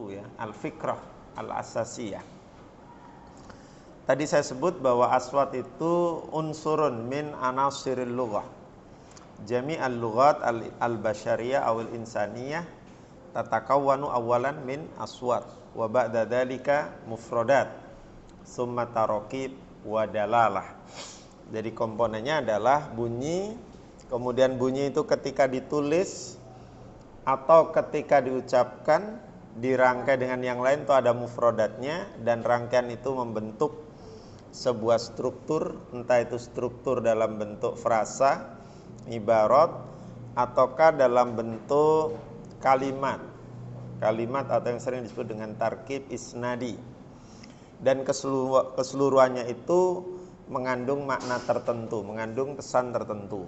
tertentu ya, al-fikrah al-asasiyah. Tadi saya sebut bahwa aswat itu unsurun min anasiril lughah. Jami'al lughat al-basyariyah awil insaniyah tatakawwanu awalan min aswat wa ba'da dzalika mufradat summa taraqib wa dalalah. Jadi komponennya adalah bunyi, kemudian bunyi itu ketika ditulis atau ketika diucapkan dirangkai dengan yang lain itu ada mufradatnya, dan rangkaian itu membentuk sebuah struktur, entah itu struktur dalam bentuk frasa, ibarat, ataukah dalam bentuk kalimat atau yang sering disebut dengan tarkib isnadi. Dan keseluruhannya itu mengandung makna tertentu, mengandung pesan tertentu.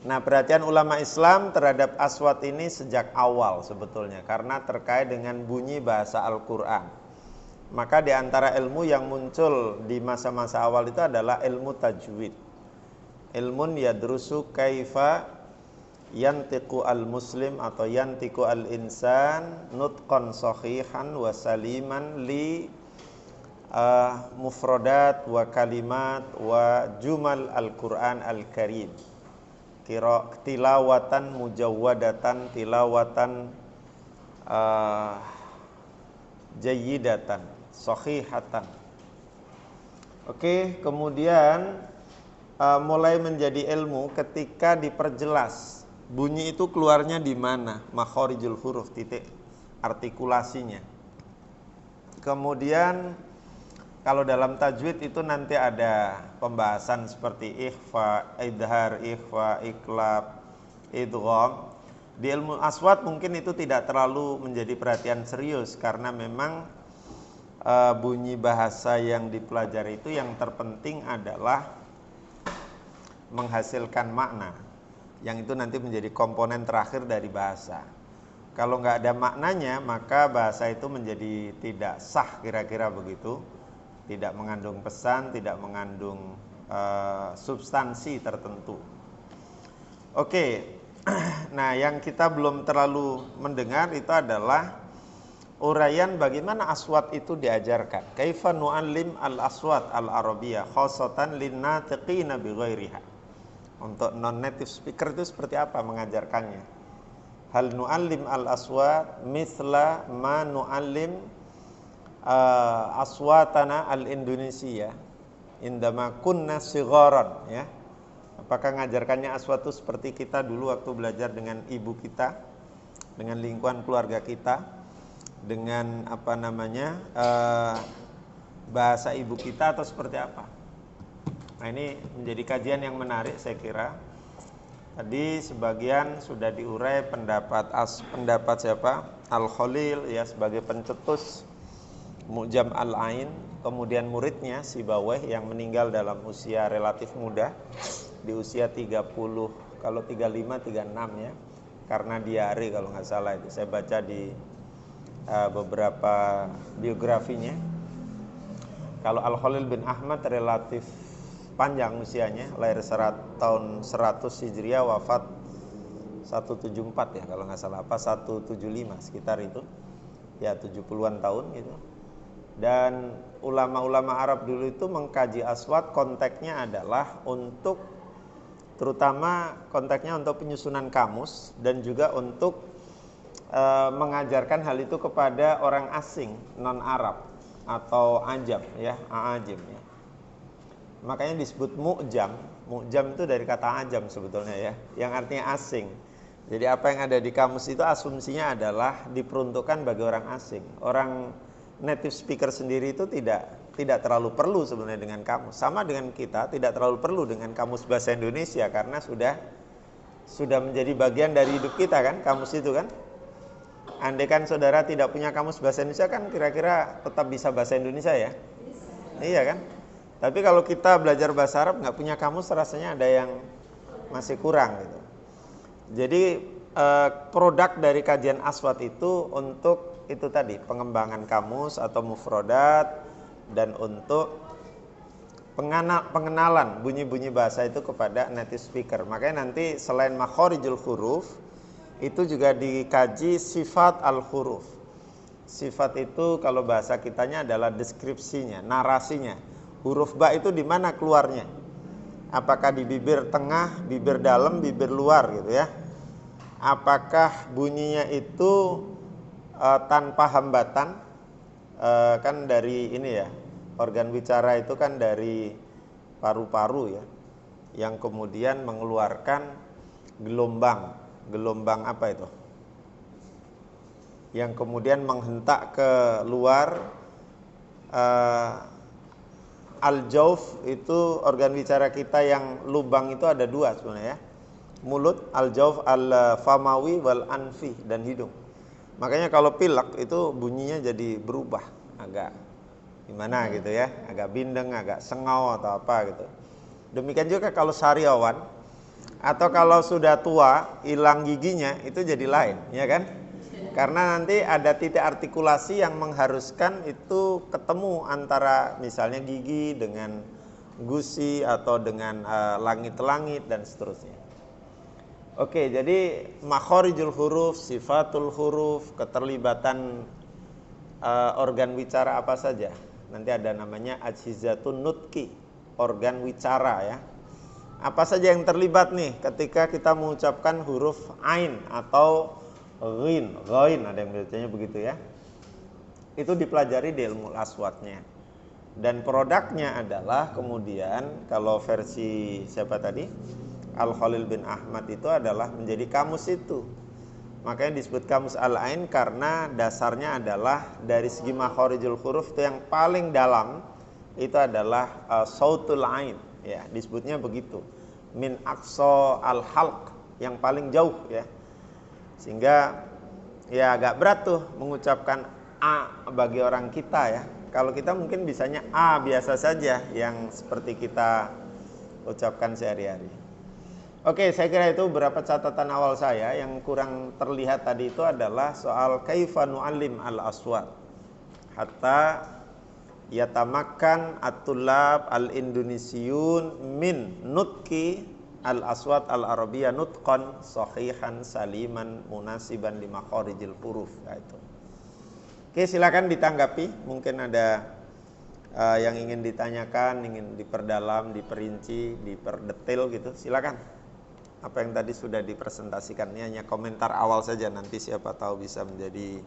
Nah, perhatian ulama Islam terhadap aswat ini sejak awal sebetulnya, karena terkait dengan bunyi bahasa Al-Quran. Maka di antara ilmu yang muncul di masa-masa awal itu adalah ilmu tajwid. Ilmun yadrusu kaifa yantiqu al-muslim atau yantiqu al-insan nutqan sahihan wa saliman li mufradat wa kalimat wa jumal al-Quran al-Karim. Tilawatan mujawwadatan, tilawatan jayyidatan, sahihatan. Oke, kemudian mulai menjadi ilmu ketika diperjelas bunyi itu keluarnya di mana, makharijul huruf, titik artikulasinya. Kemudian kalau dalam tajwid itu nanti ada pembahasan seperti ikhfa, idhar, ikhfa, iklab, idgham. Di ilmu aswat mungkin itu tidak terlalu menjadi perhatian serius, karena memang bunyi bahasa yang dipelajari itu yang terpenting adalah menghasilkan makna, yang itu nanti menjadi komponen terakhir dari bahasa. Kalau nggak ada maknanya, maka bahasa itu menjadi tidak sah, kira-kira begitu. Tidak mengandung pesan, tidak mengandung substansi tertentu. Oke. Nah, yang kita belum terlalu mendengar itu adalah uraian bagaimana aswat itu diajarkan. Kaifa nu'allim al-aswat al-arabiyah khassatan lin-natiqina bighairiha. Untuk non-native speaker itu seperti apa mengajarkannya? Hal nu'allim al-aswat mithla ma nu'allim aswatana al-Indonesia indama kunna sigharan, ya. Apakah mengajarkannya aswat itu seperti kita dulu waktu belajar dengan ibu kita, dengan lingkungan keluarga kita, dengan bahasa ibu kita, atau seperti apa? Nah, ini menjadi kajian yang menarik saya kira. Tadi sebagian sudah diurai pendapat siapa? Al-Khalil ya, sebagai pencetus Mu'jam Al-Ain, kemudian muridnya Sibawayh yang meninggal dalam usia relatif muda, di usia 30, kalau 35 36 ya, karena diare kalau nggak salah itu. Saya baca di beberapa biografinya. Kalau Al-Khalil bin Ahmad relatif panjang usianya, lahir tahun 100 Hijriah, wafat 174 ya kalau nggak salah, 175 sekitar itu. Ya 70-an tahun gitu. Dan ulama-ulama Arab dulu itu mengkaji aswat, konteksnya adalah untuk, terutama konteksnya untuk penyusunan kamus dan juga untuk mengajarkan hal itu kepada orang asing non Arab atau ajam ya, aajim ya. Makanya disebut mu'jam. Mu'jam itu dari kata ajam sebetulnya ya, yang artinya asing. Jadi apa yang ada di kamus itu asumsinya adalah diperuntukkan bagi orang asing. Orang native speaker sendiri itu tidak terlalu perlu sebenarnya dengan kamus. Sama dengan kita tidak terlalu perlu dengan kamus bahasa Indonesia, karena sudah menjadi bagian dari hidup kita kan, kamus itu kan. Andai kan saudara tidak punya kamus bahasa Indonesia, kan kira-kira tetap bisa bahasa Indonesia ya? Iya kan? Tapi kalau kita belajar bahasa Arab nggak punya kamus, rasanya ada yang masih kurang gitu. Jadi produk dari kajian aswat itu untuk itu tadi, pengembangan kamus atau mufrodat, dan untuk pengenalan bunyi-bunyi bahasa itu kepada native speaker. Makanya nanti selain makharijul huruf, Itu juga dikaji sifat al-huruf. Sifat itu kalau bahasa kitanya adalah deskripsinya, narasinya. Huruf ba itu di mana keluarnya? Apakah di bibir tengah, bibir dalam, bibir luar gitu ya? Apakah bunyinya itu tanpa hambatan? Kan dari ini ya, organ bicara itu kan dari paru-paru ya, yang kemudian mengeluarkan gelombang. Gelombang apa itu? Yang kemudian menghentak ke luar. Al-jauf itu organ bicara kita yang lubang itu ada dua sebenarnya ya. Mulut, al-jauf, al-famawi, wal anfi, dan hidung. Makanya kalau pilek itu bunyinya jadi berubah, agak gimana gitu ya, agak bindeng, agak sengau atau apa gitu. Demikian juga kalau sariawan atau kalau sudah tua, hilang giginya itu jadi lain, ya kan? Karena nanti ada titik artikulasi yang mengharuskan itu ketemu antara misalnya gigi dengan gusi atau dengan langit-langit dan seterusnya. Oke, jadi makhorijul huruf, sifatul huruf, keterlibatan organ wicara apa saja. Nanti ada namanya ajhizatun nutki, organ wicara ya. Apa saja yang terlibat nih ketika kita mengucapkan huruf ain atau ghin, ghain ada yang bacanya begitu ya. Itu dipelajari di ilmu aswatnya. Dan produknya adalah kemudian kalau versi siapa tadi? Al-Khalil bin Ahmad itu adalah menjadi kamus itu. Makanya disebut kamus al-ain karena dasarnya adalah dari segi makhorijul huruf itu yang paling dalam itu adalah sautul ain ya, disebutnya begitu. Min aqsa al-halq, yang paling jauh ya. Sehingga ya agak berat tuh mengucapkan a bagi orang kita ya. Kalau kita mungkin bisanya a biasa saja yang seperti kita ucapkan sehari-hari. Oke, saya kira itu beberapa catatan awal saya. Yang kurang terlihat tadi itu adalah soal kaifa nu'allim al-aswat hatta yatamakkan at-tullab al-indonesiyun min nutki al-aswat al-arabiyah nutqan sahihan saliman munasiban li makharijil huruf. Nah, itu. Oke, silakan ditanggapi. Mungkin ada yang ingin ditanyakan, ingin diperdalam, diperinci, diperdetil gitu. Silakan. Apa yang tadi sudah dipresentasikan ini hanya komentar awal saja, nanti siapa tahu bisa menjadi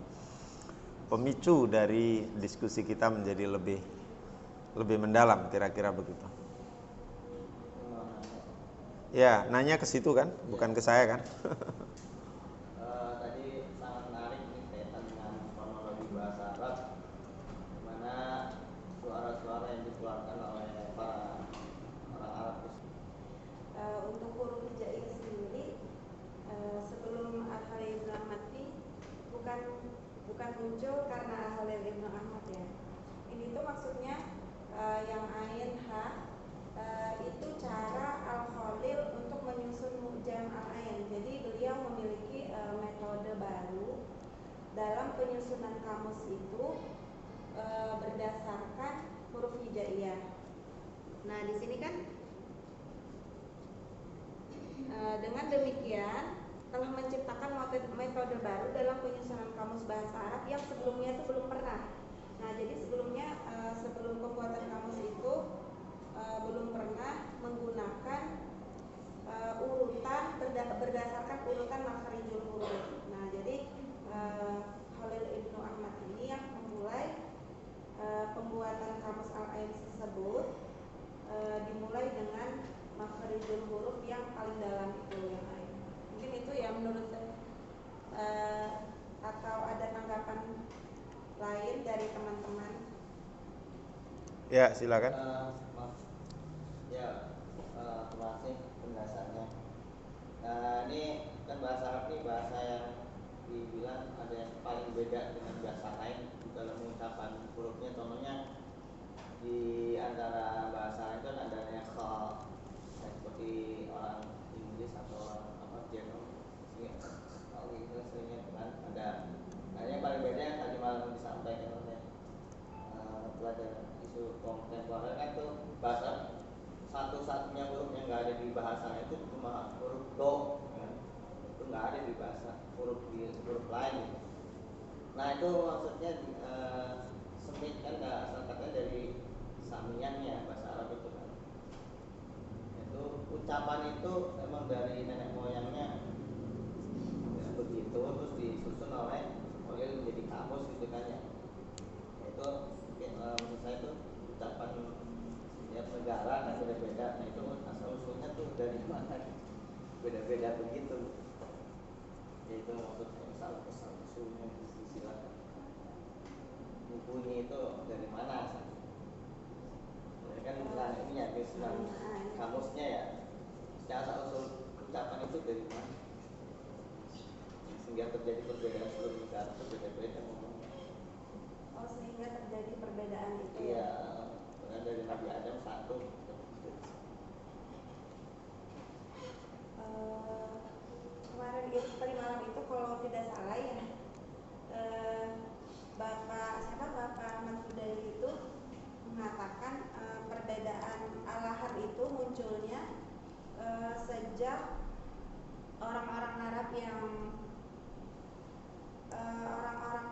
pemicu dari diskusi kita menjadi lebih mendalam, kira-kira begitu. Ya, nanya ke situ kan, bukan ke saya kan? Tadi sangat menarik nih kaitan dengan fonologi bahasa Arab, di mana suara-suara yang dikeluarkan oleh para orang Arab. Untuk huruf hijaiyah sendiri, sebelum Al-Khalil bin Ahmad bukan muncul karena Al-Khalil bin Ahmad ya. Ini tuh maksudnya yang ain ha itu cara Al-Khalil untuk menyusun mu'jam al-ain. Jadi beliau memiliki metode baru dalam penyusunan kamus itu berdasarkan huruf hijaiyah. Nah, di sini kan dengan demikian telah menciptakan metode baru dalam penyusunan kamus bahasa Arab yang sebelumnya itu belum pernah. Nah, jadi sebelumnya sebelum pembuatan kamus itu belum pernah menggunakan urutan berdasarkan urutan makharijul huruf. Nah, jadi Khalil Ibnu Ahmad ini yang memulai pembuatan kamus al-ain tersebut dimulai dengan makharijul huruf yang paling dalam itu yang lain. Mungkin itu ya menurut saya. Atau ada tanggapan lain dari teman-teman? Ya, silakan. Terima kasih penjelasannya. Nah, ini kan bahasa Arab ini bahasa yang dibilang ada yang paling beda dengan bahasa lain dalam mengucapkan hurufnya. Contohnya di antara bahasa lain kan adanya kha, seperti orang Inggris atau apa Jerman, kalau gitu seringnya kan ada. Nah, yang paling beda yang tadi malam disampaikan oleh pelajaran isu kontemporer kan tuh bahasa satu-satunya huruf yang nggak ada di bahasa itu cuma huruf do, kan? Itu nggak ada di bahasa huruf lain gitu. Nah itu maksudnya semit kan asal katanya dari samiannya bahasa Arab itu kan. Itu ucapan itu emang dari nenek moyangnya ya, begitu terus disusun oleh menjadi kamus gitu kan ya. Itu menurut saya itu ucapan ya negara kan beda-beda. Nah itu asal usulnya tuh dari mana? Beda-beda begitu. Yaitu maksudnya salah usulnya silakan. Bukunya itu dari mana asalnya? Ya kan bukan ini ya, kamusnya ya. Secara usul ucapan itu dari mana? Sehingga terjadi perbedaan seluruh negara itu beda-beda ngomongnya. Oh, sehingga terjadi perbedaan itu. Iya, karena dari Nabi Adam satu. Kemarin itu tadi malam itu kalau tidak salah ya, Bapak Ahmad Hudayri itu mengatakan perbedaan al-lahar itu munculnya sejak orang-orang Arab yang orang-orang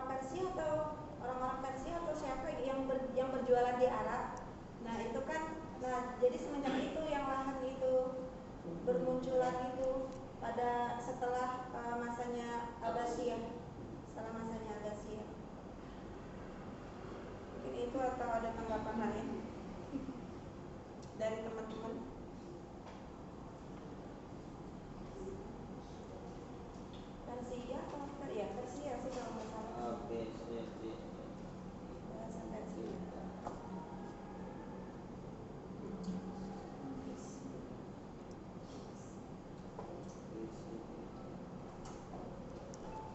Persia atau siapa yang berjualan di Arab. Nah itu kan, jadi semenjak itu yang lahan itu bermunculan itu pada setelah masanya Abbasiyah. Mungkin itu atau ada tanggapan lain dari teman-teman. Persia atau Persia sih kalau nggak salah. Oke, Bahasa Persia.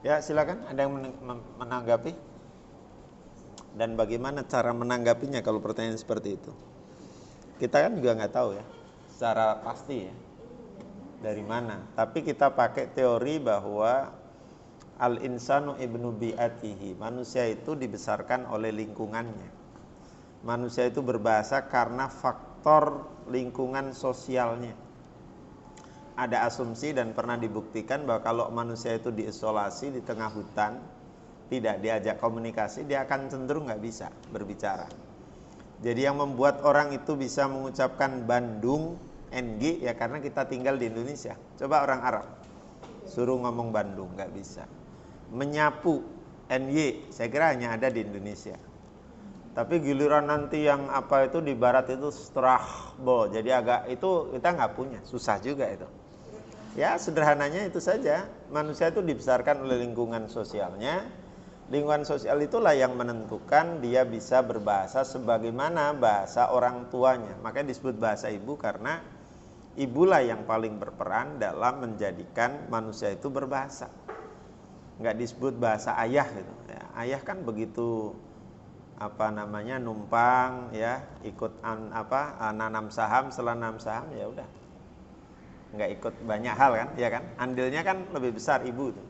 Ya silakan, ada yang menanggapi? Dan bagaimana cara menanggapinya kalau pertanyaan seperti itu? Kita kan juga nggak tahu ya secara pasti ya dari mana. Tapi kita pakai teori bahwa al-insanu ibnu bi'atihi, manusia itu dibesarkan oleh lingkungannya. Manusia itu berbahasa karena faktor lingkungan sosialnya. Ada asumsi dan pernah dibuktikan bahwa kalau manusia itu diisolasi di tengah hutan, tidak diajak komunikasi, dia akan cenderung nggak bisa berbicara. Jadi yang membuat orang itu bisa mengucapkan Bandung, NG, ya karena kita tinggal di Indonesia. Coba orang Arab, suruh ngomong Bandung, nggak bisa. Menyapu, NY, saya kira hanya ada di Indonesia. Tapi giliran nanti yang apa itu di barat itu strahbo, jadi agak itu kita nggak punya, susah juga itu. Ya sederhananya itu saja, manusia itu dibesarkan oleh lingkungan sosialnya. Lingkungan sosial itulah yang menentukan dia bisa berbahasa sebagaimana bahasa orang tuanya. Makanya disebut bahasa ibu karena ibulah yang paling berperan dalam menjadikan manusia itu berbahasa. Nggak disebut bahasa ayah gitu. Ya, ayah kan begitu numpang ya, ikut nanam saham, setelah nanam saham ya udah. Nggak ikut banyak hal kan, ya kan? Andilnya kan lebih besar ibu tuh.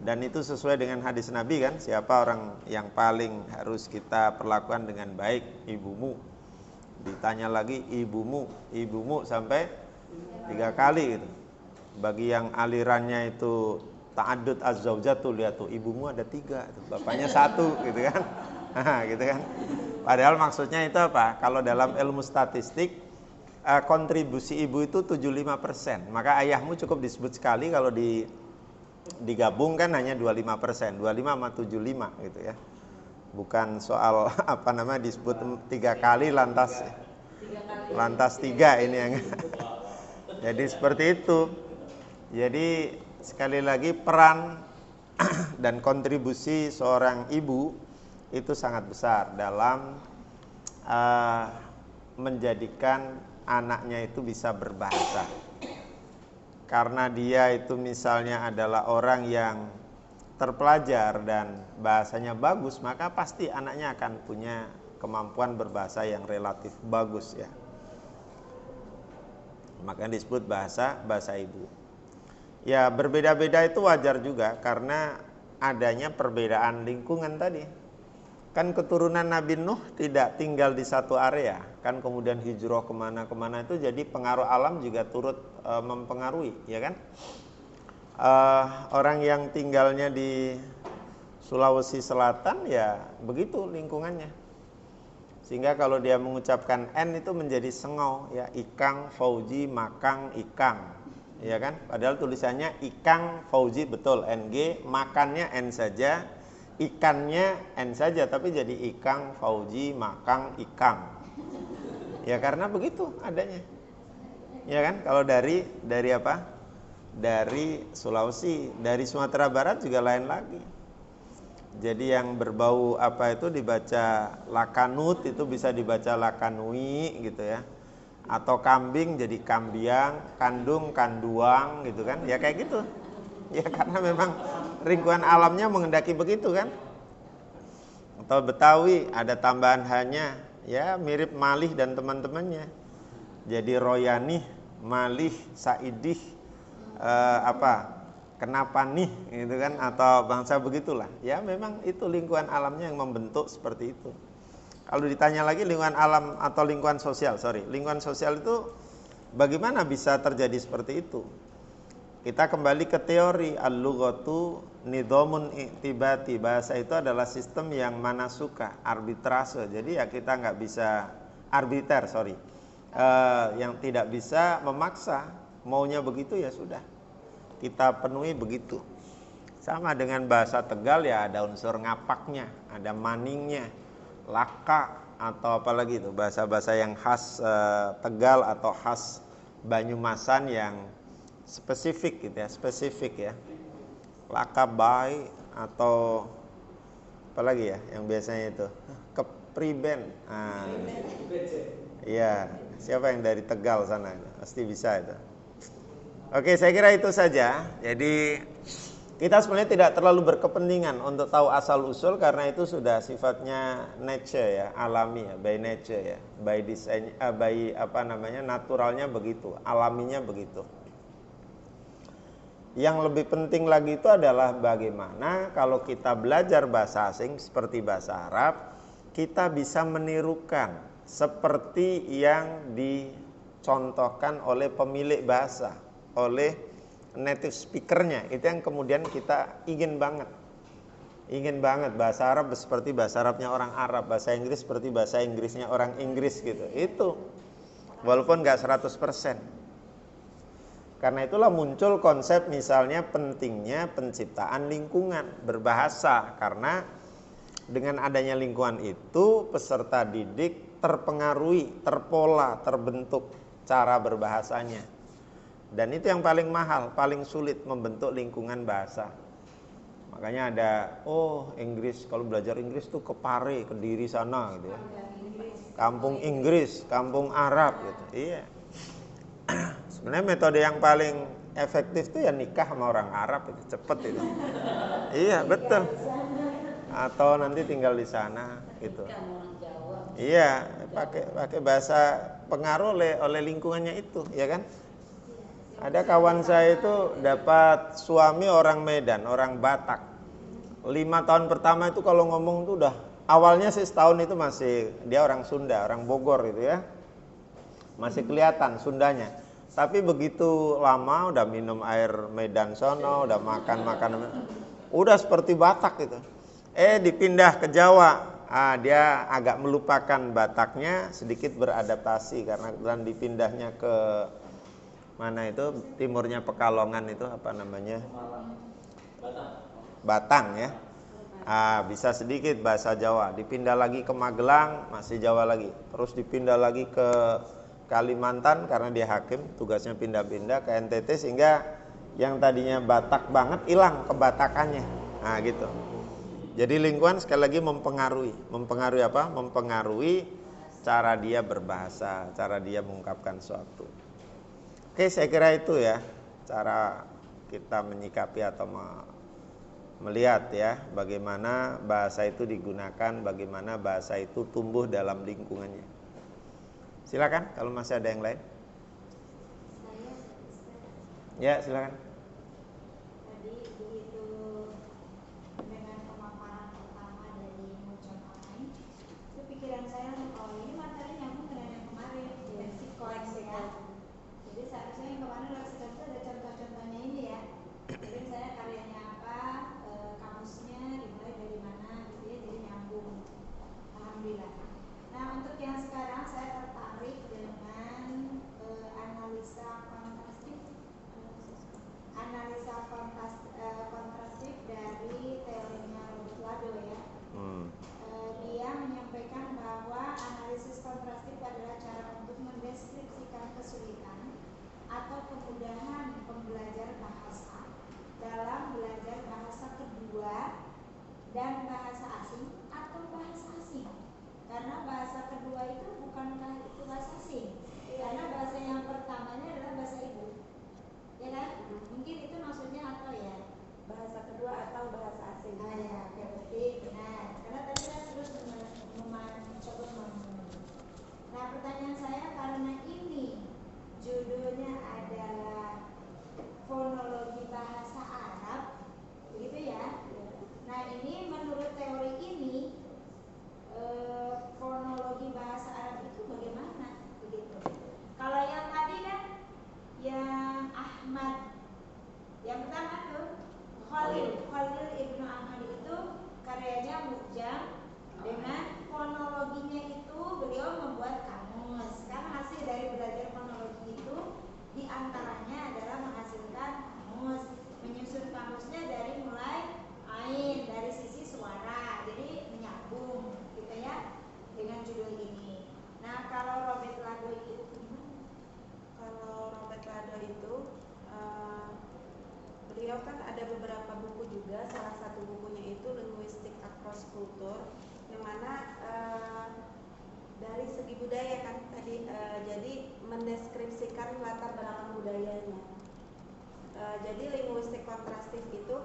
Dan itu sesuai dengan hadis Nabi kan, siapa orang yang paling harus kita perlakukan dengan baik? Ibumu. Ditanya lagi ibumu sampai 3 kali gitu. Bagi yang alirannya itu ta'addud az-zaujatu, lihat tuh ibumu ada 3, bapaknya 1 gitu kan. Gitu kan. Padahal maksudnya itu apa? Kalau dalam ilmu statistik kontribusi ibu itu 75%. Maka ayahmu cukup disebut sekali, kalau digabungkan hanya 25%, 25 sama 75 gitu ya. Bukan soal disebut 3 kali lantas 3 ini yang. Jadi seperti itu. Jadi sekali lagi peran dan kontribusi seorang ibu itu sangat besar dalam menjadikan anaknya itu bisa berbahasa. Karena dia itu misalnya adalah orang yang terpelajar dan bahasanya bagus, maka pasti anaknya akan punya kemampuan berbahasa yang relatif bagus ya. Makanya disebut bahasa ibu. Ya berbeda-beda itu wajar juga karena adanya perbedaan lingkungan tadi. Kan keturunan Nabi Nuh tidak tinggal di satu area, kan kemudian hijrah kemana-kemana itu, jadi pengaruh alam juga turut mempengaruhi, ya kan? Orang yang tinggalnya di Sulawesi Selatan ya begitu lingkungannya. Sehingga kalau dia mengucapkan N itu menjadi sengau ya, Ikang Fauzi Makang Ikang. Ya kan? Padahal tulisannya Ikang Fauzi betul NG, makannya N saja, ikannya N saja tapi jadi Ikang Fauzi Makang Ikang. Ya karena begitu adanya. Ya kan? Kalau dari apa? Dari Sulawesi, dari Sumatera Barat juga lain lagi. Jadi yang berbau apa itu dibaca lakanut, itu bisa dibaca lakanui gitu ya. Atau kambing jadi kambiang, kandung kanduang gitu kan. Ya kayak gitu. Ya karena memang lingkungan alamnya mengendaki begitu kan. Atau Betawi ada tambahan hanya ya mirip Malih dan teman-temannya. Jadi Royanih, Malih, Saidih, kenapa nih gitu kan, atau bangsa begitulah ya, memang itu lingkungan alamnya yang membentuk seperti itu. Kalau ditanya lagi lingkungan alam atau lingkungan sosial itu bagaimana bisa terjadi seperti itu, kita kembali ke teori al-lughatu nidhamun i'tibati. Bahasa itu adalah sistem yang mana suka arbitrase, jadi ya kita nggak bisa arbiter, yang tidak bisa memaksa, maunya begitu ya sudah kita penuhi begitu. Sama dengan bahasa Tegal ya ada unsur ngapaknya, ada maningnya, laka atau apalagi itu bahasa-bahasa yang khas Tegal atau khas Banyumasan yang spesifik gitu ya, laka baik atau apalagi ya yang biasanya itu kepriben. Iya, siapa yang dari Tegal sana pasti bisa itu. Oke, saya kira itu saja. Jadi kita sebenarnya tidak terlalu berkepentingan untuk tahu asal usul karena itu sudah sifatnya nature ya, alami ya, by nature ya, by design, naturalnya begitu, alaminya begitu. Yang lebih penting lagi itu adalah bagaimana kalau kita belajar bahasa asing seperti bahasa Arab, kita bisa menirukan seperti yang dicontohkan oleh pemilik bahasa, oleh native speakernya. Itu yang kemudian kita ingin banget bahasa Arab seperti bahasa Arabnya orang Arab, bahasa Inggris seperti bahasa Inggrisnya orang Inggris gitu. Itu walaupun gak 100%. Karena itulah muncul konsep misalnya pentingnya penciptaan lingkungan berbahasa, karena dengan adanya lingkungan itu peserta didik terpengaruhi, terpola, terbentuk cara berbahasanya. Dan itu yang paling mahal, paling sulit membentuk lingkungan bahasa. Makanya ada, Inggris, kalau belajar Inggris tuh ke Pare, ke Diri sana gitu ya. Kampung Inggris, kampung Arab gitu. Iya. Sebenarnya metode yang paling efektif tuh ya nikah sama orang Arab itu, cepet itu. Iya, betul. Atau nanti tinggal di sana gitu. Iya, pakai bahasa pengaruh oleh lingkungannya itu, ya kan? Ada kawan saya itu dapat suami orang Medan, orang Batak. 5 tahun pertama itu kalau ngomong tuh udah, awalnya sih setahun itu masih, dia orang Sunda, orang Bogor gitu ya. Masih kelihatan Sundanya. Tapi begitu lama udah minum air Medan sono, udah makan, udah seperti Batak gitu. Dipindah ke Jawa. Dia agak melupakan Bataknya, sedikit beradaptasi karena kebetulan dipindahnya ke mana itu, timurnya Pekalongan itu apa namanya? Batang ya. Bisa sedikit bahasa Jawa. Dipindah lagi ke Magelang, masih Jawa lagi. Terus dipindah lagi ke Kalimantan karena dia hakim, tugasnya pindah-pindah ke NTT, sehingga yang tadinya Batak banget hilang kebatakannya. Gitu. Jadi lingkungan sekali lagi mempengaruhi apa? Mempengaruhi cara dia berbahasa, cara dia mengungkapkan sesuatu. Oke, saya kira itu ya cara kita menyikapi atau melihat ya bagaimana bahasa itu digunakan, bagaimana bahasa itu tumbuh dalam lingkungannya. Silakan kalau masih ada yang lain. Ya, silakan. Tadi begitu dengan pemaparan pertama dari Mucon Online, itu pikiran saya, ini materi nyambung dengan yang kemarin di leksikon ya. Jadi seharusnya yang kemarin leksikon itu ada contoh-contohnya ini ya. Jadi dan bahasa asing atau bahasa asing? Karena bahasa kedua itu bukankah itu bahasa asing? Karena bahasa yang pertamanya adalah bahasa ibu, ya kan? Mungkin itu maksudnya apa ya? Bahasa kedua atau bahasa asing. Nah ya, oke, berarti benar. Karena tadi saya terus mencoba memahami. Nah, pertanyaan saya karena ini judulnya adalah fonologi bahasa Arab, begitu ya? Nah, ini menurut teori ini fonologi bahasa Arab itu bagaimana? Begitu. Kalau yang tadi kan, yang Ahmad, yang pertama tuh Khalil Ibnu Ahmad itu karyanya Mu'jam, dengan fonologinya itu beliau membuat kamus. Kan hasil dari belajar fonologi itu diantaranya adalah menghasilkan kamus, menyusun kamusnya dari mulai ain, dari sisi suara, jadi menyambung gitu ya dengan judul ini. Nah, kalau Robert Lado itu gimana? Kalau Robert Lado itu beliau kan ada beberapa buku juga. Salah satu bukunya itu Linguistic Across Culture, yang mana dari segi budaya kan tadi, jadi mendeskripsikan latar belakang budayanya. Jadi linguistik kontrastif itu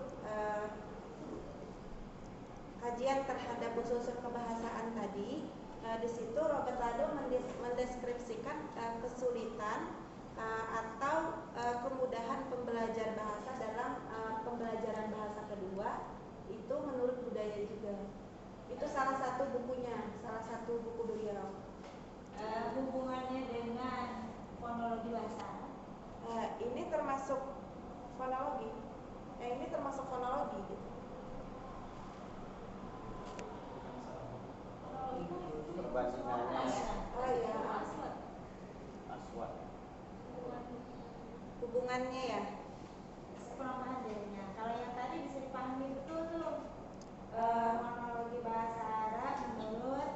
kajian terhadap unsur-unsur kebahasaan tadi. Di situ Robert Lado mendeskripsikan kesulitan atau kemudahan pembelajar bahasa dalam pembelajaran bahasa kedua itu menurut budaya juga. Itu salah satu bukunya, salah satu buku beliau. Hubungannya dengan fonologi bahasa Ini termasuk fonologi. Ini termasuk fonologi gitu. Perbandingannya Oh iya, aswad. hubungannya ya. kurang paham jadinya. Kalau yang tadi bisa dipahami betul tuh. Fonologi bahasa Arab menurut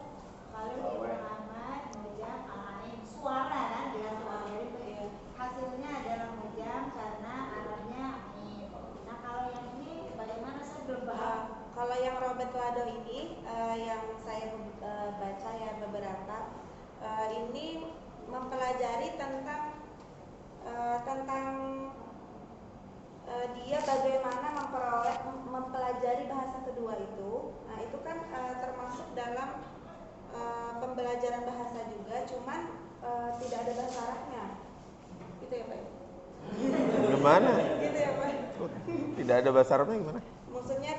Khalil Ibnu Ahmad, Mu'jam al-Ain, suara kan dengan suara. Jadi hasilnya adalah Mu'jam karena Arabnya ain. Nah, kalau yang ini bagaimana, saya belum paham. Kalau yang Robert Lado ini yang saya baca ya beberapa, ini mempelajari tentang dia bagaimana mempelajari bahasa kedua itu. Nah, itu kan termasuk dalam pembelajaran bahasa juga, cuman tidak ada bahasa Arabnya. Gitu ya, Pak? Gimana? Gitu ya, Pak? Tidak ada bahasa Arabnya gimana? Maksudnya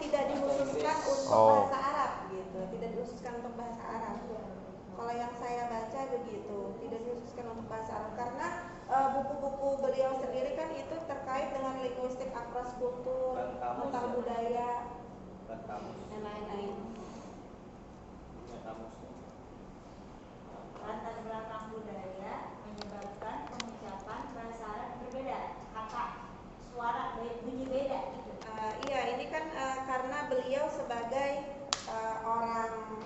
tidak dikhususkan untuk bahasa Arab gitu, tidak dikhususkan untuk bahasa Arab. Kalau yang saya baca begitu, tidak dikhususkan untuk bahasa Arab karena buku-buku beliau sendiri kan itu terkait dengan linguistik across kultur, antar budaya, dan lain-lain. Latar belakang budaya menyebabkan pengucapan bahasa Arab berbeda, kata, suara, bunyi beda gitu. Iya, ini kan karena beliau sebagai orang,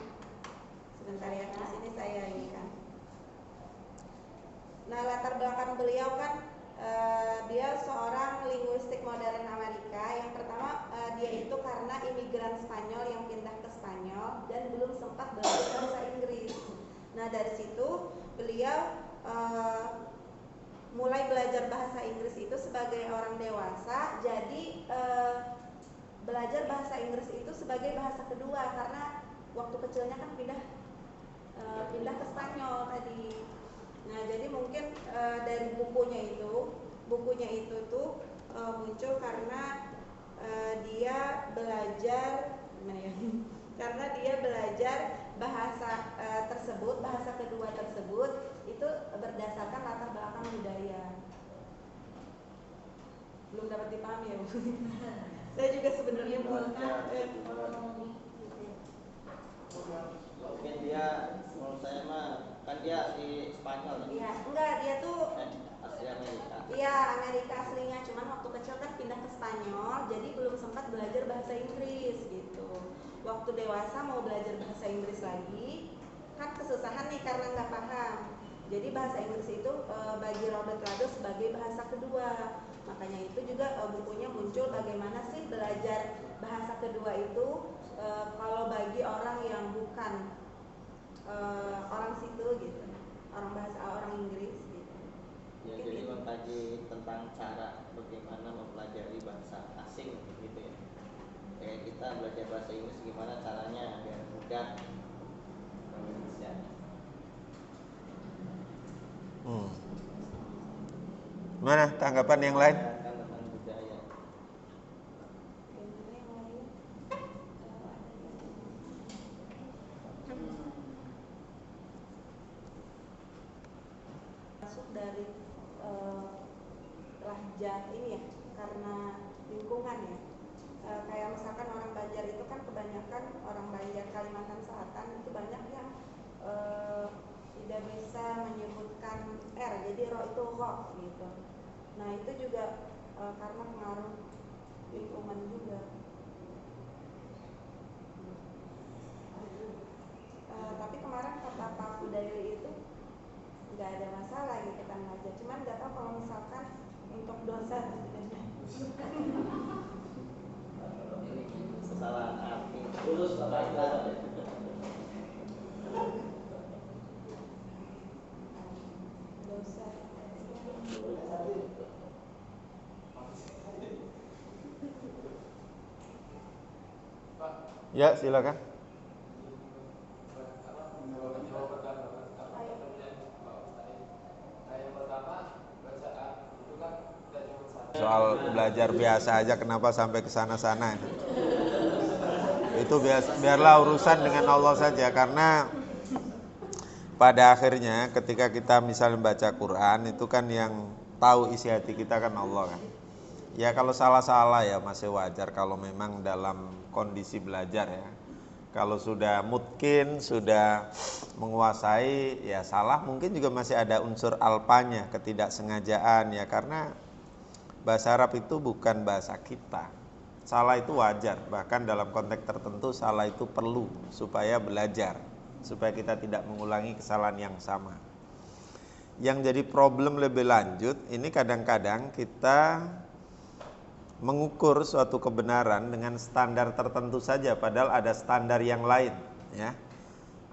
sebentar ya, di sini saya ini kan. Nah, latar belakang beliau kan dia seorang linguistik modern Amerika. Yang pertama dia itu karena imigran Spanyol yang pindah ke Spanyol dan belum sempat belajar bahasa Inggris. Nah, dari situ beliau mulai belajar bahasa Inggris itu sebagai orang dewasa. Jadi belajar bahasa Inggris itu sebagai bahasa kedua karena waktu kecilnya kan pindah ke Spanyol tadi. Nah, jadi mungkin dari bukunya itu tuh muncul karena dia belajar gimana ya? Karena dia belajar bahasa tersebut, bahasa kedua tersebut itu berdasarkan latar belakang budaya. Belum dapat dipahami ya, Bu? Saya juga sebenarnya belum. Mungkin dia, menurut saya mah kan dia di Spanyol. Iya, enggak, dia tuh asli Amerika. Iya, Amerika aslinya, cuman waktu kecil kan pindah ke Spanyol, jadi belum sempat belajar bahasa Inggris gitu. Waktu dewasa mau belajar bahasa Inggris lagi, kan kesusahan nih karena nggak paham. Jadi bahasa Inggris itu bagi Robert Lado sebagai bahasa kedua. Makanya itu juga bukunya muncul bagaimana sih belajar bahasa kedua itu kalau bagi orang yang bukan orang situ gitu, orang bahasa orang Inggris gitu. Ya, Mungkin jadi gitu. mengkaji tentang cara bagaimana mempelajari bahasa asing gitu ya. Kayak kita belajar bahasa Inggris gimana caranya biar mudah Indonesia. Mana tanggapan yang lain? Tentang budaya. Gimana yang lain? Masuk dari lahjah ini ya, karena lingkungan ya. Kayak misalkan orang Banjar itu kan kebanyakan orang Banjar Kalimantan Selatan itu banyak yang tidak bisa menyebutkan R, jadi ro itu ho gitu. Nah itu juga karena pengaruh lingkungan juga. Tapi kemarin kata Pak Fudaili itu nggak ada masalah gitu kan aja, cuman nggak tahu kalau misalkan untuk dosa Kesalahan arti tulus bahasa. dosa. Ya, silakan. Soal belajar biasa aja kenapa sampai ke sana-sana? Itu biarlah urusan dengan Allah saja, karena pada akhirnya ketika kita misalnya baca Quran itu kan yang tahu isi hati kita kan Allah kan. Ya kalau salah-salah ya masih wajar kalau memang dalam kondisi belajar ya. Kalau sudah mungkin sudah menguasai ya salah, mungkin juga masih ada unsur alpanya, ketidaksengajaan ya, karena bahasa Arab itu bukan bahasa kita. Salah itu wajar, bahkan dalam konteks tertentu salah itu perlu supaya belajar, supaya kita tidak mengulangi kesalahan yang sama. Yang jadi problem lebih lanjut, ini kadang-kadang kita mengukur suatu kebenaran dengan standar tertentu saja, padahal ada standar yang lain ya.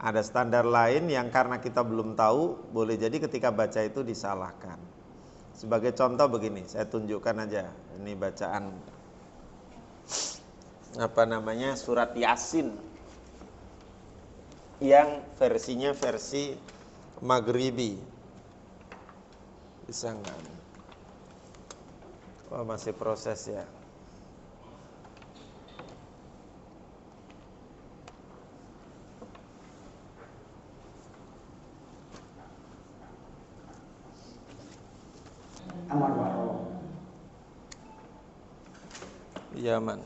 Ada standar lain yang karena kita belum tahu, boleh jadi ketika baca itu disalahkan. Sebagai contoh begini, saya tunjukkan aja. Ini bacaan surat Yasin yang versinya versi Maghribi. Bisa enggak? Oh, masih proses ya. Amar waro. Yaman.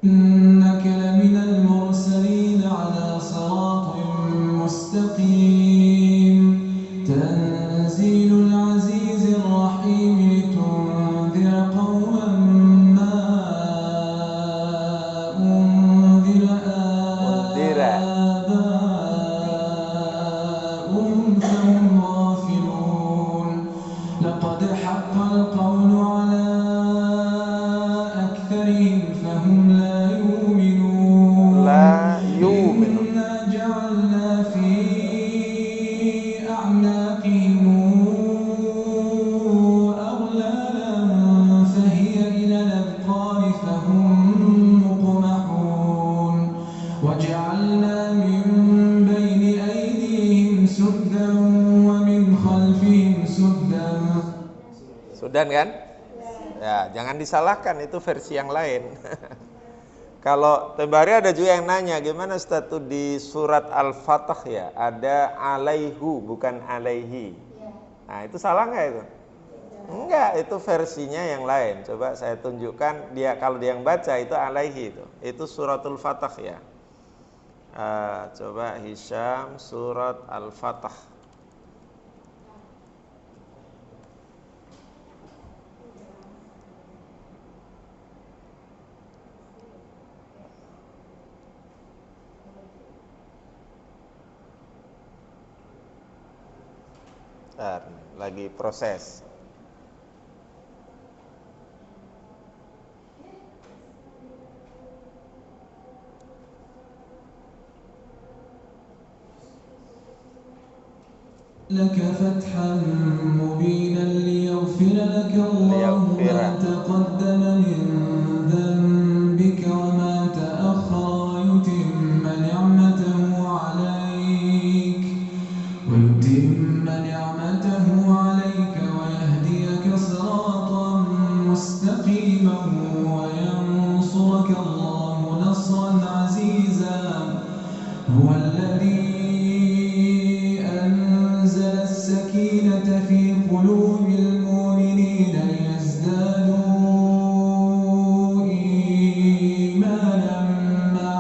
إنك لمن المرسلين على صراط مستقيم تنزيل العزيز الرحيم لتنذر قوما ما أنذر آباؤهم فهم غافلون لقد حق القول على أكثرهم فهم لا يؤمنون إنا جعلنا في أعناقهم أغلالا فهي إلى الأذقان فهم مقمحون وجعلنا من بين أيديهم سدا ومن خلفهم سدا. Sudan kan? Ya, jangan disalahkan, itu versi yang lain. Kalau Tebari ada juga yang nanya, gimana status di surat Al-Fatah ya? Ada alaihu, bukan alaihi. Nah, itu salah nggak itu? Enggak, itu versinya yang lain. Coba saya tunjukkan, dia kalau dia yang baca itu alaihi itu. Itu suratul Fatah ya. Coba Hisham surat Al-Fatah. Bentar, lagi proses. لك فتحا مبينا ليغفر لك الله ما تقدم من ذنبك وما تأخر ويتم نعمته عليك ويهديك صراطا مستقيما وينصرك الله نصرا عزيزا هو الذي أنزل السكينة في قلوب المؤمنين ليزدادوا إيمانا مع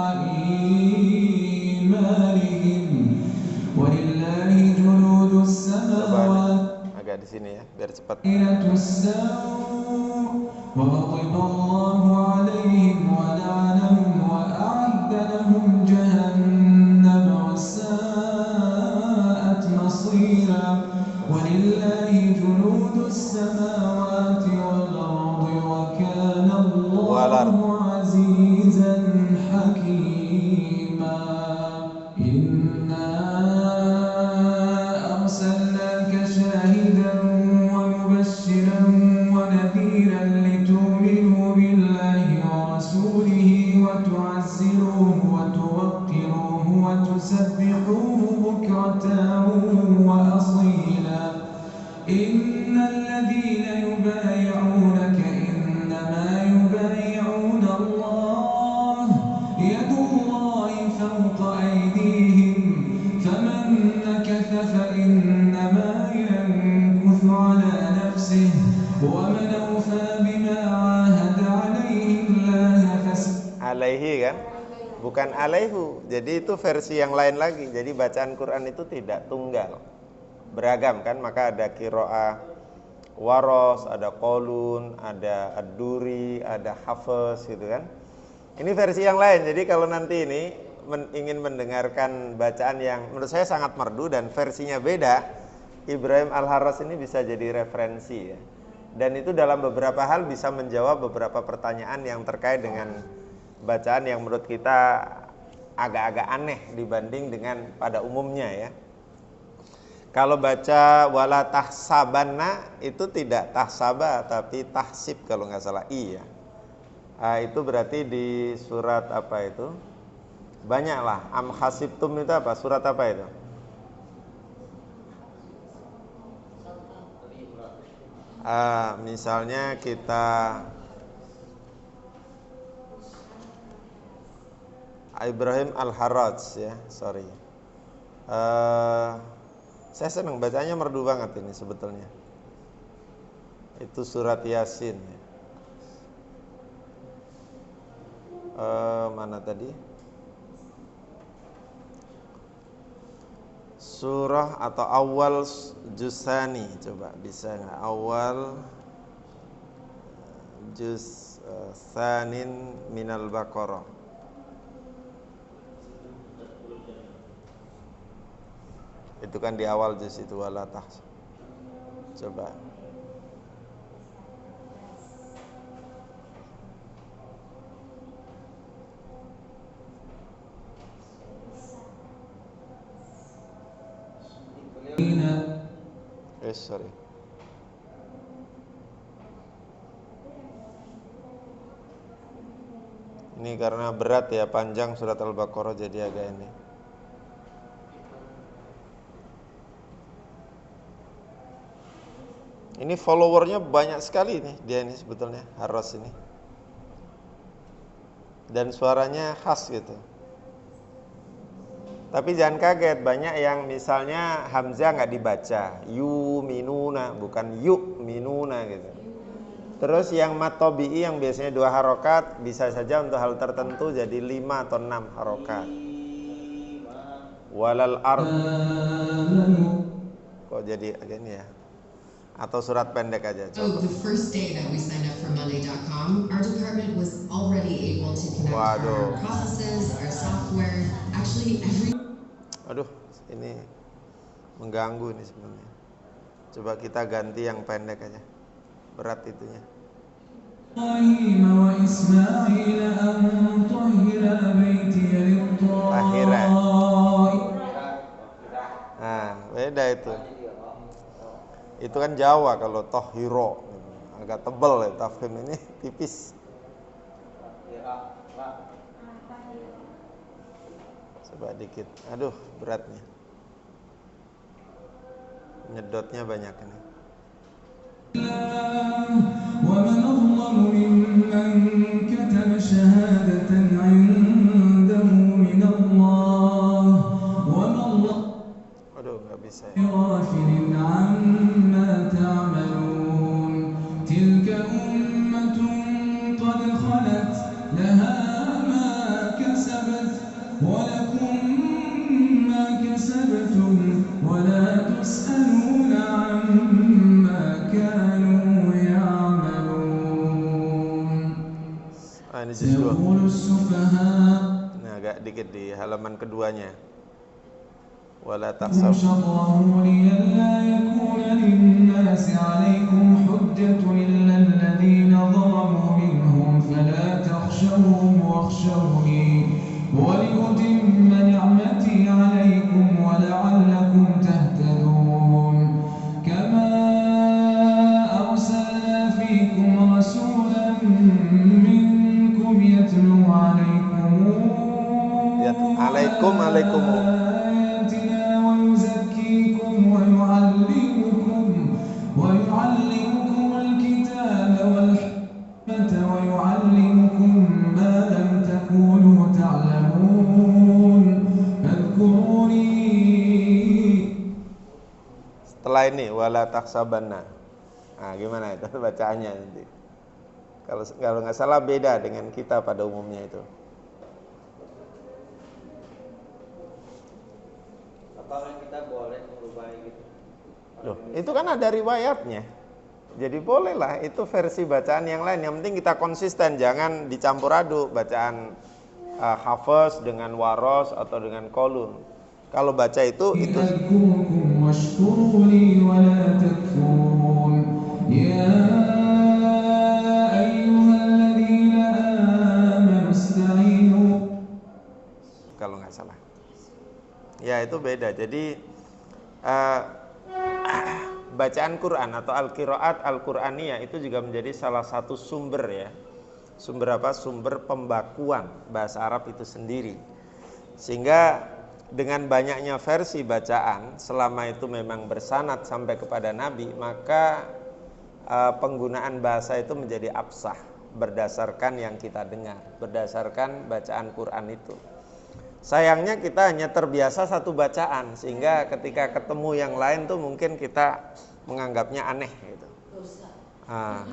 إيمانهم ولله جنود السماوات agak di sini ya biar cepat. وغضب الله عليهم ولعنهم وأعد لهم جهنم وساءت مصيرا ولله جنود السماوات والأرض وكان الله عزيزا حكيما إنا أرسلناك شاهدا ومبشرا ونذيرا لتؤمنوا بالله ورسوله وتعزروه وتوقروه وتسبحوه بكرة وأصيلا إن الذين يبايعونك إنما يبايعون الله يد الله فوق أيديهم فمن نكث فإنما ينكث على نفسه ومن أوفى بما عاهد عليه الله alaihi kan? Bukan alaihu. Jadi itu versi yang lain lagi. Jadi bacaan Quran itu tidak tunggal. Beragam kan? Maka ada qiraah waros, ada qolun, ada ad-duri, ada hafaz gitu kan. Ini versi yang lain. Jadi kalau nanti ini ingin mendengarkan bacaan yang menurut saya sangat merdu dan versinya beda, Ibrahim Al-Harras ini bisa jadi referensi ya. Dan itu dalam beberapa hal bisa menjawab beberapa pertanyaan yang terkait dengan bacaan yang menurut kita agak-agak aneh dibanding dengan pada umumnya ya. Kalau baca wala tahsabanna itu tidak tahsaba tapi tahsib kalau nggak salah iya. Itu berarti di surat apa itu? Banyaklah. Am hasibtum itu apa? Surat apa itu? Misalnya kita Ibrahim Al-Harraj ya, sorry. Saya senang bacanya merdu banget ini sebetulnya. Itu surat Yasin. Mana tadi? Surah atau awal juzani, coba bisa nggak? Awal juz sanin minal Baqarah. Itu kan di awal juz itu wala tahs. Coba. Sorry. Ini karena berat ya, panjang surat Al-Baqarah jadi agak ini. Ini followernya banyak sekali nih dia ini sebetulnya Harras ini. Dan suaranya khas gitu. Tapi jangan kaget, banyak yang misalnya hamzah nggak dibaca, yu minuna, bukan yuk minuna gitu. Terus yang mat tabi'i yang biasanya 2 harokat bisa saja untuk hal tertentu jadi 5 atau 6 harokat. Walal ard. Kok jadi gini ya? Atau surat pendek aja. So the first day that we signed up for Monday.com, our department was already able to connect our processes, our software, actually every. Aduh, ini mengganggu ini sebenarnya. Coba kita ganti yang pendek aja. Berat itunya. إبراهيم وإسماعيل أن طهر بيتي Tahira. للطائفين. Nah, beda itu. Itu kan Jawa kalau tohiro, agak tebal ya, tafhim ini tipis. Coba dikit. Aduh, beratnya. Nyedotnya banyak ini. ومن أظلم ممن كتم شهادة عنده من الله وما الله Aduh, nggak bisa ya. بغافل عما تعملون تلك أمة قد خلت لها ما كسبت ولكم ما كسبتم ولا تسألون عما كانوا يعملون Ini justru. سيقول السفهاء Nah, agak dikit di halaman keduanya. Wala كن tahsab. شطره لئلا يكون للناس عليكم حجة إلا الذين ظلموا منهم فلا تخشوهم واخشوني ولأتم نعمتي عليكم ولعلكم تهتدون كما أرسلنا فيكم رسولا منكم يتلو عليكم Alaikum. آياتنا ويزكيكم ويعلمكم الكتاب والحكمة ويعلمكم ما لم تكونوا تعلمون فاذكروني. Setelah ini wala tahsabanna. Nah, gimana itu bacaannya nanti? Kalau nggak salah beda dengan kita pada umumnya itu. Apakah kita boleh merubah gitu? Loh, itu kan ada riwayatnya. Jadi bolehlah, itu versi bacaan yang lain. Yang penting kita konsisten, jangan dicampur aduk bacaan Hafiz dengan Waros atau dengan Qalun. Kalau baca itu أذكركم واشكروني ولا تكفرون يا أيها الذين آمنوا استعينوا. kalau nggak salah. Ya, itu beda. Jadi bacaan Quran atau al-qiraat al-Qur'aniyah itu juga menjadi salah satu sumber ya. Sumber apa? Sumber pembakuan bahasa Arab itu sendiri. Sehingga dengan banyaknya versi bacaan, selama itu memang bersanad sampai kepada Nabi, maka penggunaan bahasa itu menjadi absah berdasarkan yang kita dengar, berdasarkan bacaan Quran itu. Sayangnya kita hanya terbiasa satu bacaan, sehingga ketika ketemu yang lain tuh mungkin kita menganggapnya aneh gitu. Nah,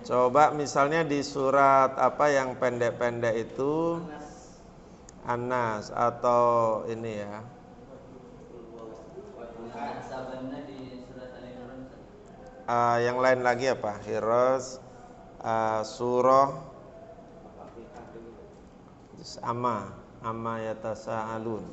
coba misalnya di surat apa yang pendek-pendek itu, An-Nas atau ini ya. Yang lain lagi apa? Hiras, surah, Amma yatasaalun.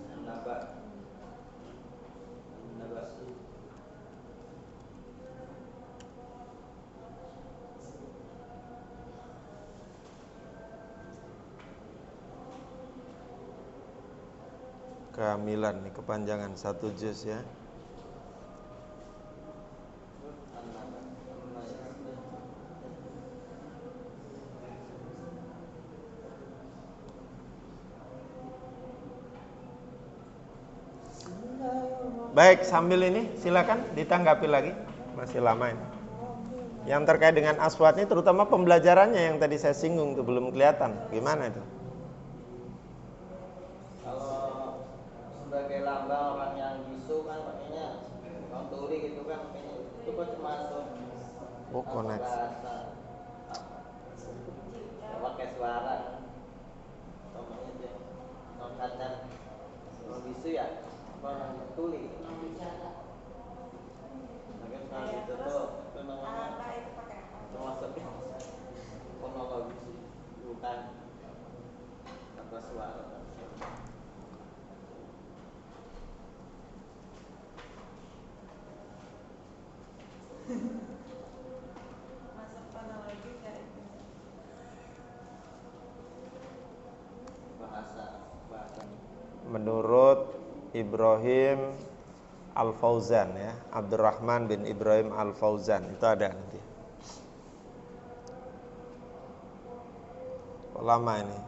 Kehamilan nih, kepanjangan satu juz ya. Baik, sambil ini silakan ditanggapi lagi. Masih lama ini. Yang terkait dengan aswat ini terutama pembelajarannya yang tadi saya singgung itu belum kelihatan. Gimana itu? Kalau sebagai lambang orang yang bisu kan makanya orang tuli gitu kan makanya itu kan termasuk Koneksi. pakai suara namanya dia non kacan non bisu ya orang tuli makanya kalau itu tuh itu namanya termasuk fonologi bukan tanpa suara. Masuk fonologi nggak itu? bahasa. Menurut Ibrahim Al-Fauzan ya, Abdurrahman bin Ibrahim Al-Fauzan, itu ada nanti. Lama ini.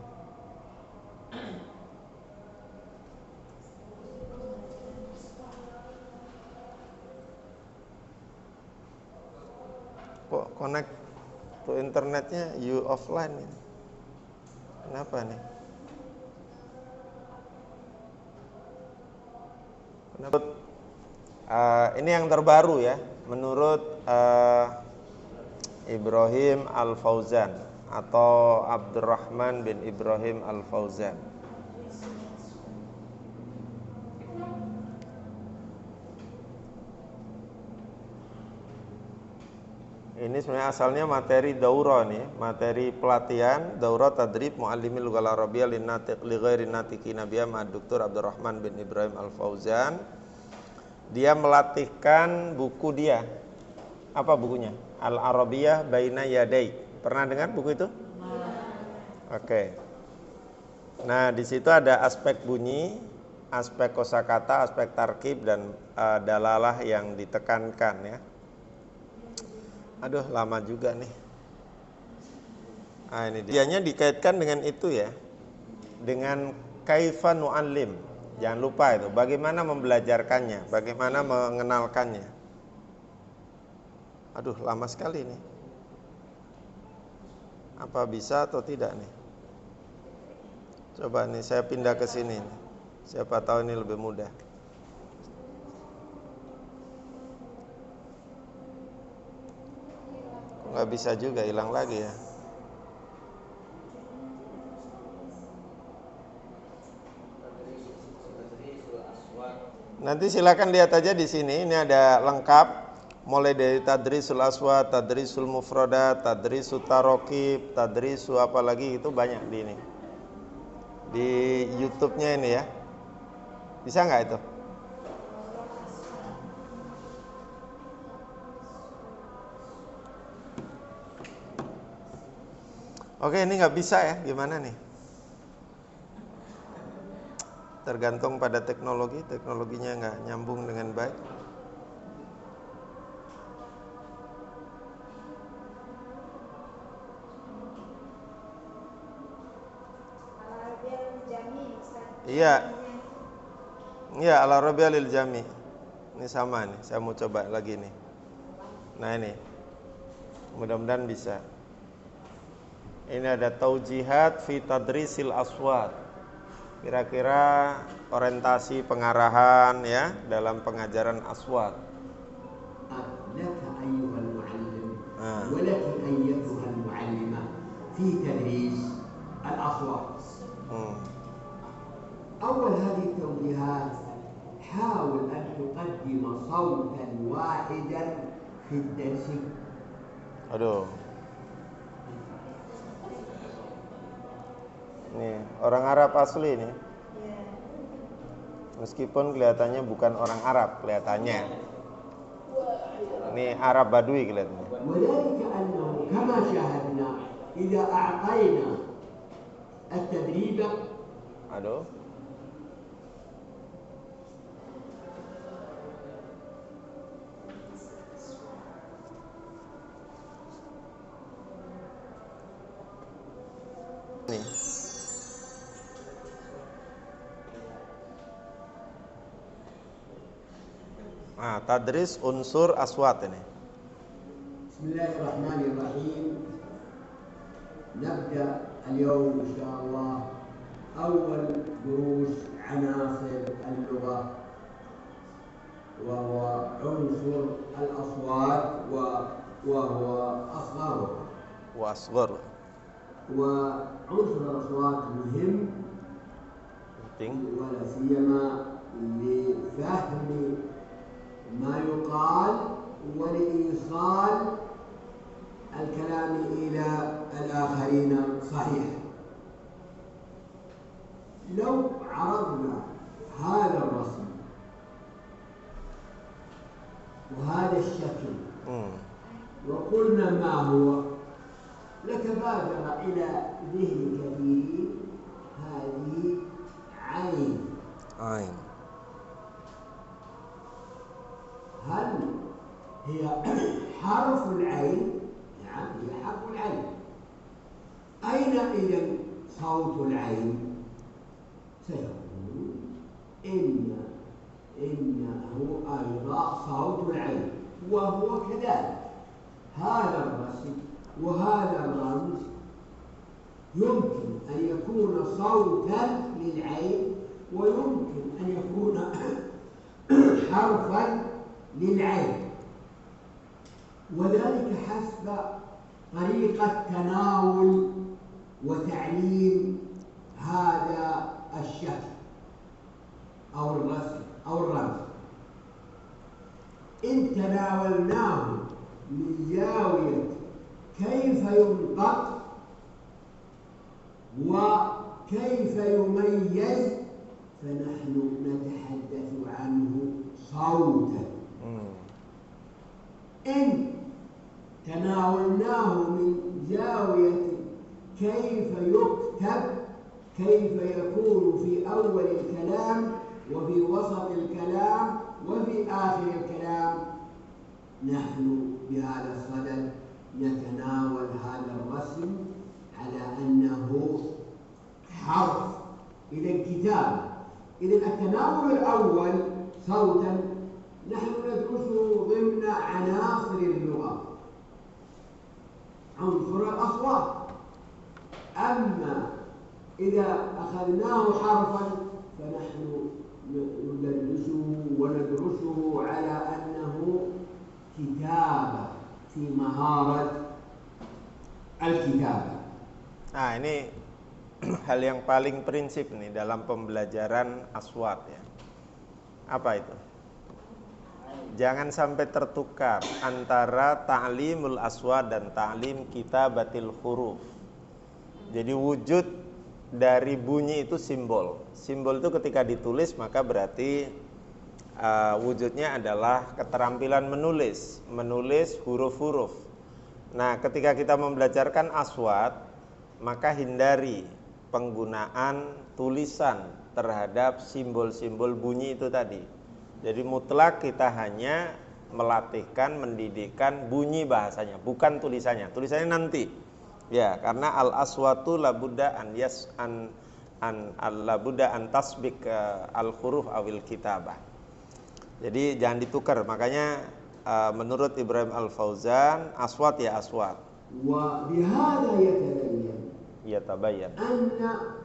Kok connect to internetnya you offline ini? Kenapa nih? Menurut ini yang terbaru ya, menurut Ibrahim Al-Fauzan atau Abdurrahman bin Ibrahim Al-Fauzan. Ini sebenarnya asalnya materi daurah nih, materi pelatihan daurah tadrib muallimil lughal arabiyyah linnatiq li ghairi natiqi nabiyya ma Dr. Abdurrahman bin Ibrahim Al-Fauzan. Dia melatihkan buku dia. Apa bukunya? Al-Arabiyyah Baina Yaday. Pernah dengar buku itu? Oke. Nah, di situ ada aspek bunyi, aspek kosakata, aspek tarkib dan dalalah yang ditekankan ya. Aduh, lama juga nih. Nah, ini dianya dikaitkan dengan itu ya. Dengan kaifa nu'allim. Jangan lupa itu, bagaimana membelajarkannya, bagaimana mengenalkannya. Aduh, lama sekali nih. Apa bisa atau tidak nih? Coba nih saya pindah ke sini nih. Siapa tahu ini lebih mudah. Nggak bisa juga, hilang lagi ya. Nanti silakan lihat aja di sini. Ini ada lengkap, mulai dari tadrisul aswad, tadrisul mufradat, tadrisul tarokib, tadrisul apa lagi itu banyak di ini. Di YouTube-nya ini ya. Bisa nggak itu? Oke, ini nggak bisa ya, gimana nih? Tergantung pada teknologi, teknologinya nggak nyambung dengan baik. Iya, iya Al-Arabiyyah lil Jami. Ini sama nih, saya mau coba lagi nih. Nah ini, mudah-mudahan bisa. Ini ada taujihat fi tadrisil aswat. Kira-kira orientasi pengarahan ya dalam pengajaran aswat. لك أيها المعلم ولك أيتها المعلمة في تدريس الأصوات. أول هذه التوجيهات حاول أن تقدم صوتا واحدا في الدرس. Aduh. Nih, orang Arab asli nih. Meskipun kelihatannya bukan orang Arab, kelihatannya. Ini Arab Badui kelihatannya. وذلك أنه كما شاهدنا إذا أعطينا التدريب. Aduh. Nih. Nah, tadris unsur aswat ini. بسم الله الرحمن الرحيم. نبدأ اليوم إن شاء الله أول دروس عناصر اللغة، وهو عنصر الأصوات وهو أصغرها. Wasghar. وعنصر الأصوات مهم Penting. ولا سيما لفهم ما يقال ولإيصال الكلام إلى الآخرين صحيح. لو عرضنا هذا الرسم وهذا الشكل وقلنا ما هو لتبادر إلى ذهن كثير هذه عين. هل هي حرف العين؟ نعم هي حرف العين. أين إذن صوت العين؟ سيقول إنه أيضا صوت العين، وهو كذلك. هذا الرسم وهذا الرمز يمكن أن يكون صوتا للعين، ويمكن أن يكون حرفا للعين، وذلك حسب طريقة تناول وتعليم هذا الشكل أو الرسم أو الرمز. إن تناولناه من زاوية كيف ينطق وكيف يميز، فنحن نتحدث عنه صوتا. إن تناولناه من زاوية كيف يكتب، كيف يكون في أول الكلام وفي وسط الكلام وفي آخر الكلام، نحن بهذا الصدد نتناول هذا الرسم على أنه حرف. إذا كتابة. إذا التناول الأول صوتا نحن ندرسه ضمن عناصر اللغة، عنصر الأصوات. أما إذا أخذناه حرفا فنحن ندرسه على أنه كتابة، في مهارة الكتابة. Nah, ini hal yang paling prinsip nih dalam pembelajaran aswat ya. Apa itu? Jangan sampai tertukar antara ta'limul aswat dan ta'lim kitabatil huruf. Jadi wujud dari bunyi itu simbol. Simbol itu ketika ditulis maka berarti wujudnya adalah keterampilan menulis huruf-huruf. Nah, ketika kita membelajarkan aswat, maka hindari penggunaan tulisan terhadap simbol-simbol bunyi itu tadi. Jadi mutlak kita hanya melatihkan, mendidikkan bunyi bahasanya, bukan tulisannya. Tulisannya nanti. Ya, karena al-aswatu labudda an tasbik al-huruf awil kitabah. Jadi jangan ditukar. Makanya menurut Ibrahim Al-Fauzan, aswat ya aswat. Wa bihadza yatabayyan anna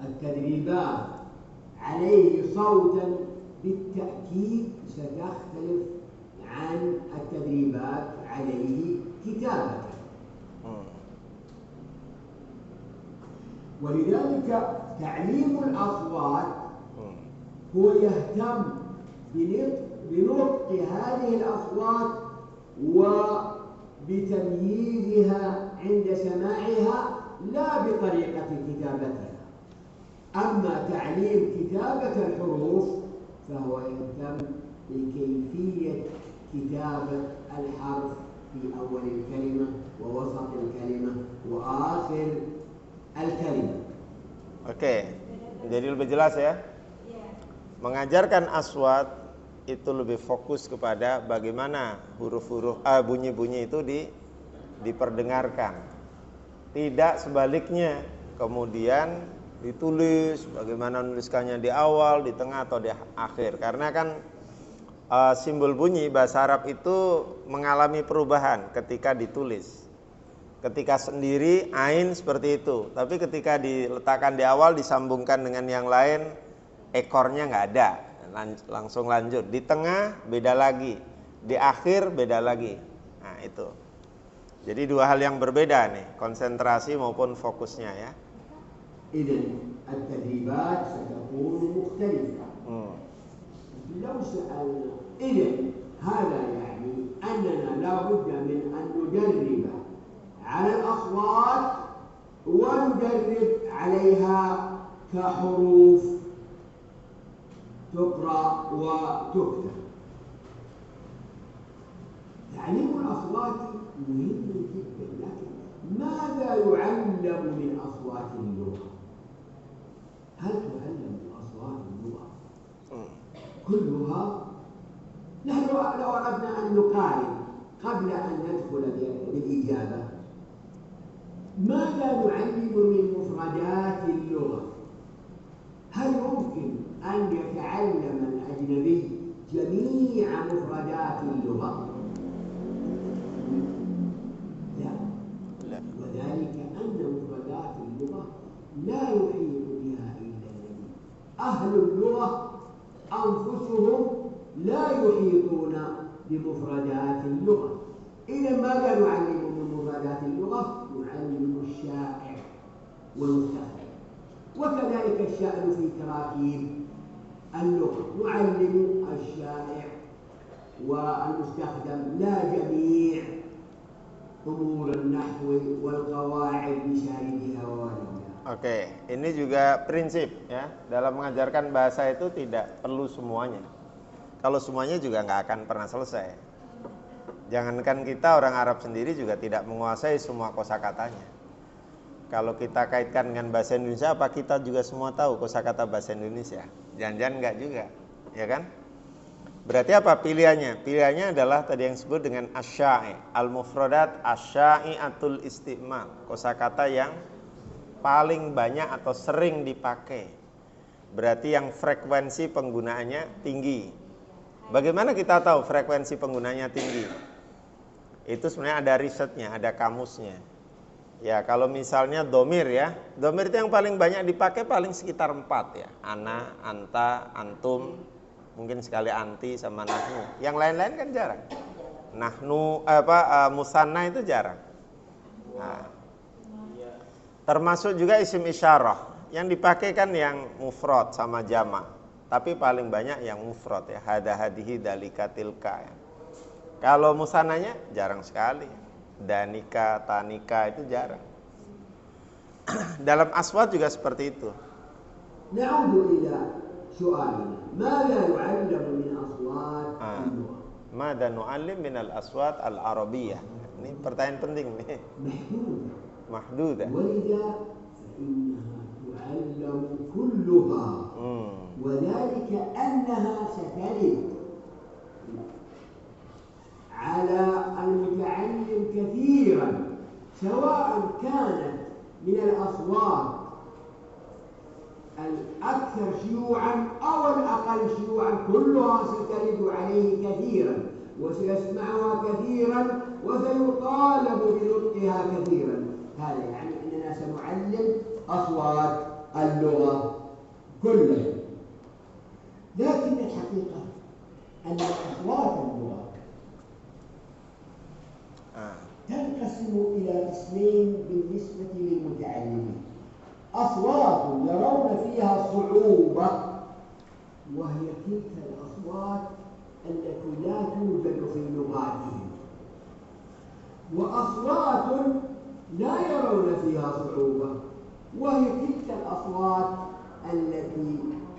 at-tadribat alayhi sawtan بالتأكيد ستختلف عن التدريبات عليه كتابة. ولذلك تعليم الأصوات هو يهتم بنطق هذه الأصوات وبتمييزها عند سماعها لا بطريقة كتابتها. أما تعليم كتابة الحروف فهو يهتم بكيفية كتابة الحرف في أول الكلمة ووسط الكلمة وآخر الكلمة. Oke, jadi lebih jelas ya. Mengajarkan aswat itu lebih fokus kepada bagaimana huruf-huruf bunyi-bunyi itu diperdengarkan. Tidak sebaliknya, kemudian ditulis bagaimana menuliskannya di awal, di tengah atau di akhir. Karena kan simbol bunyi bahasa Arab itu mengalami perubahan ketika ditulis. Ketika sendiri ain seperti itu, tapi ketika diletakkan di awal disambungkan dengan yang lain, ekornya nggak ada, langsung lanjut. Di tengah beda lagi, di akhir beda lagi. Nah itu. Jadi dua hal yang berbeda nih, konsentrasi maupun fokusnya ya. إذن التدريبات ستكون مختلفة. لو سألنا إذن هذا يعني أننا لا بد من أن ندرب على الأصوات وندرب عليها كحروف تقرأ وتكتب. الأصوات مهم جدا، لكن ماذا يعلم من أصوات اللغة؟ هل تعلم أصوات اللغة كلها؟ نحن لو أردنا أن نقارن قبل أن ندخل بالإجابة، ماذا نعلم من مفردات اللغة؟ هل يمكن أن يتعلم الأجنبي جميع مفردات اللغة؟ لا. وذلك أن مفردات اللغة لا يحيط بها إلا الذي أهل اللغة أنفسهم لا يحيطون بمفردات اللغة. إذا ماذا نعلم من مفردات اللغة؟ نعلم الشائع والمستخدم، وكذلك الشأن في تراكيب اللغة، نعلم الشائع والمستخدم لا جميع أمور النحو والقواعد بشاردها وواردها. Oke, ini juga prinsip ya, dalam mengajarkan bahasa itu tidak perlu semuanya. Kalau semuanya juga nggak akan pernah selesai. Jangankan kita, orang Arab sendiri juga tidak menguasai semua kosakatanya. Kalau kita kaitkan dengan bahasa Indonesia, apa kita juga semua tahu kosakata bahasa Indonesia? Jangan-jangan nggak juga, ya kan? Berarti apa pilihannya? Pilihannya adalah tadi yang disebut dengan asya'i, al-mufradat asya'i'atul isti'mal, kosakata yang paling banyak atau sering dipakai. Berarti yang frekuensi penggunaannya tinggi. Bagaimana kita tahu frekuensi penggunaannya tinggi? Itu sebenarnya ada risetnya, ada kamusnya. Ya, kalau misalnya domir ya, domir itu yang paling banyak dipakai paling sekitar 4 ya. Ana, anta, antum, mungkin sekali anti sama nahnu. Yang lain-lain kan jarang. Nahnu musanna itu jarang. Nah, termasuk juga isim isyarah. Yang dipakai kan yang mufrad sama jama'. Tapi paling banyak yang mufrad ya. Hada hadihi dalika tilka ya. Kalau musananya jarang sekali. Danika, tanika itu jarang. Dalam aswat juga seperti itu. Na'udu ila su'alina. Mada yu'allam min aswat al-lugha? Mada nu'allim min al-aswat al-arabiyah. Ini pertanyaan penting nih. Mahdudah. Walidha fa'innaha tu'allam kulluha. Wadhalika annaha satarid على المتعلم كثيرا سواء كانت من الأصوات الأكثر شيوعا أو الأقل شيوعا، كلها سترد عليه كثيرا وسيسمعها كثيرا وسيطالب بنطقها كثيرا. هذا يعني أننا سنعلم أصوات اللغة كلها، لكن الحقيقة أن أصوات اللغة تنقسم إلى قسمين بالنسبة للمتعلمين. أصوات يرون فيها صعوبة وهي تلك الأصوات التي لا توجد في لغاتهم، وأصوات لا يرون فيها صعوبة وهي تلك الأصوات التي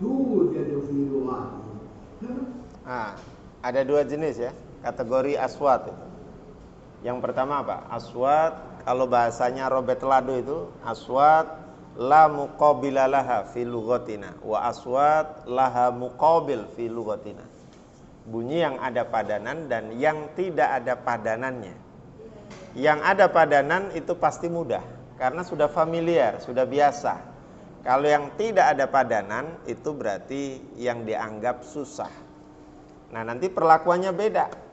توجد في لغاتهم. Ada 2 jenis ya, kategori aswat itu. Yang pertama apa? Aswat, kalau bahasanya Robert Lado itu, aswat la muqabila laha fi lughatina wa aswat laha muqabil fi lughatina. Bunyi yang ada padanan dan yang tidak ada padanannya. Yang ada padanan itu pasti mudah karena sudah familiar, sudah biasa. Kalau yang tidak ada padanan itu berarti yang dianggap susah. Nah, nanti perlakuannya beda.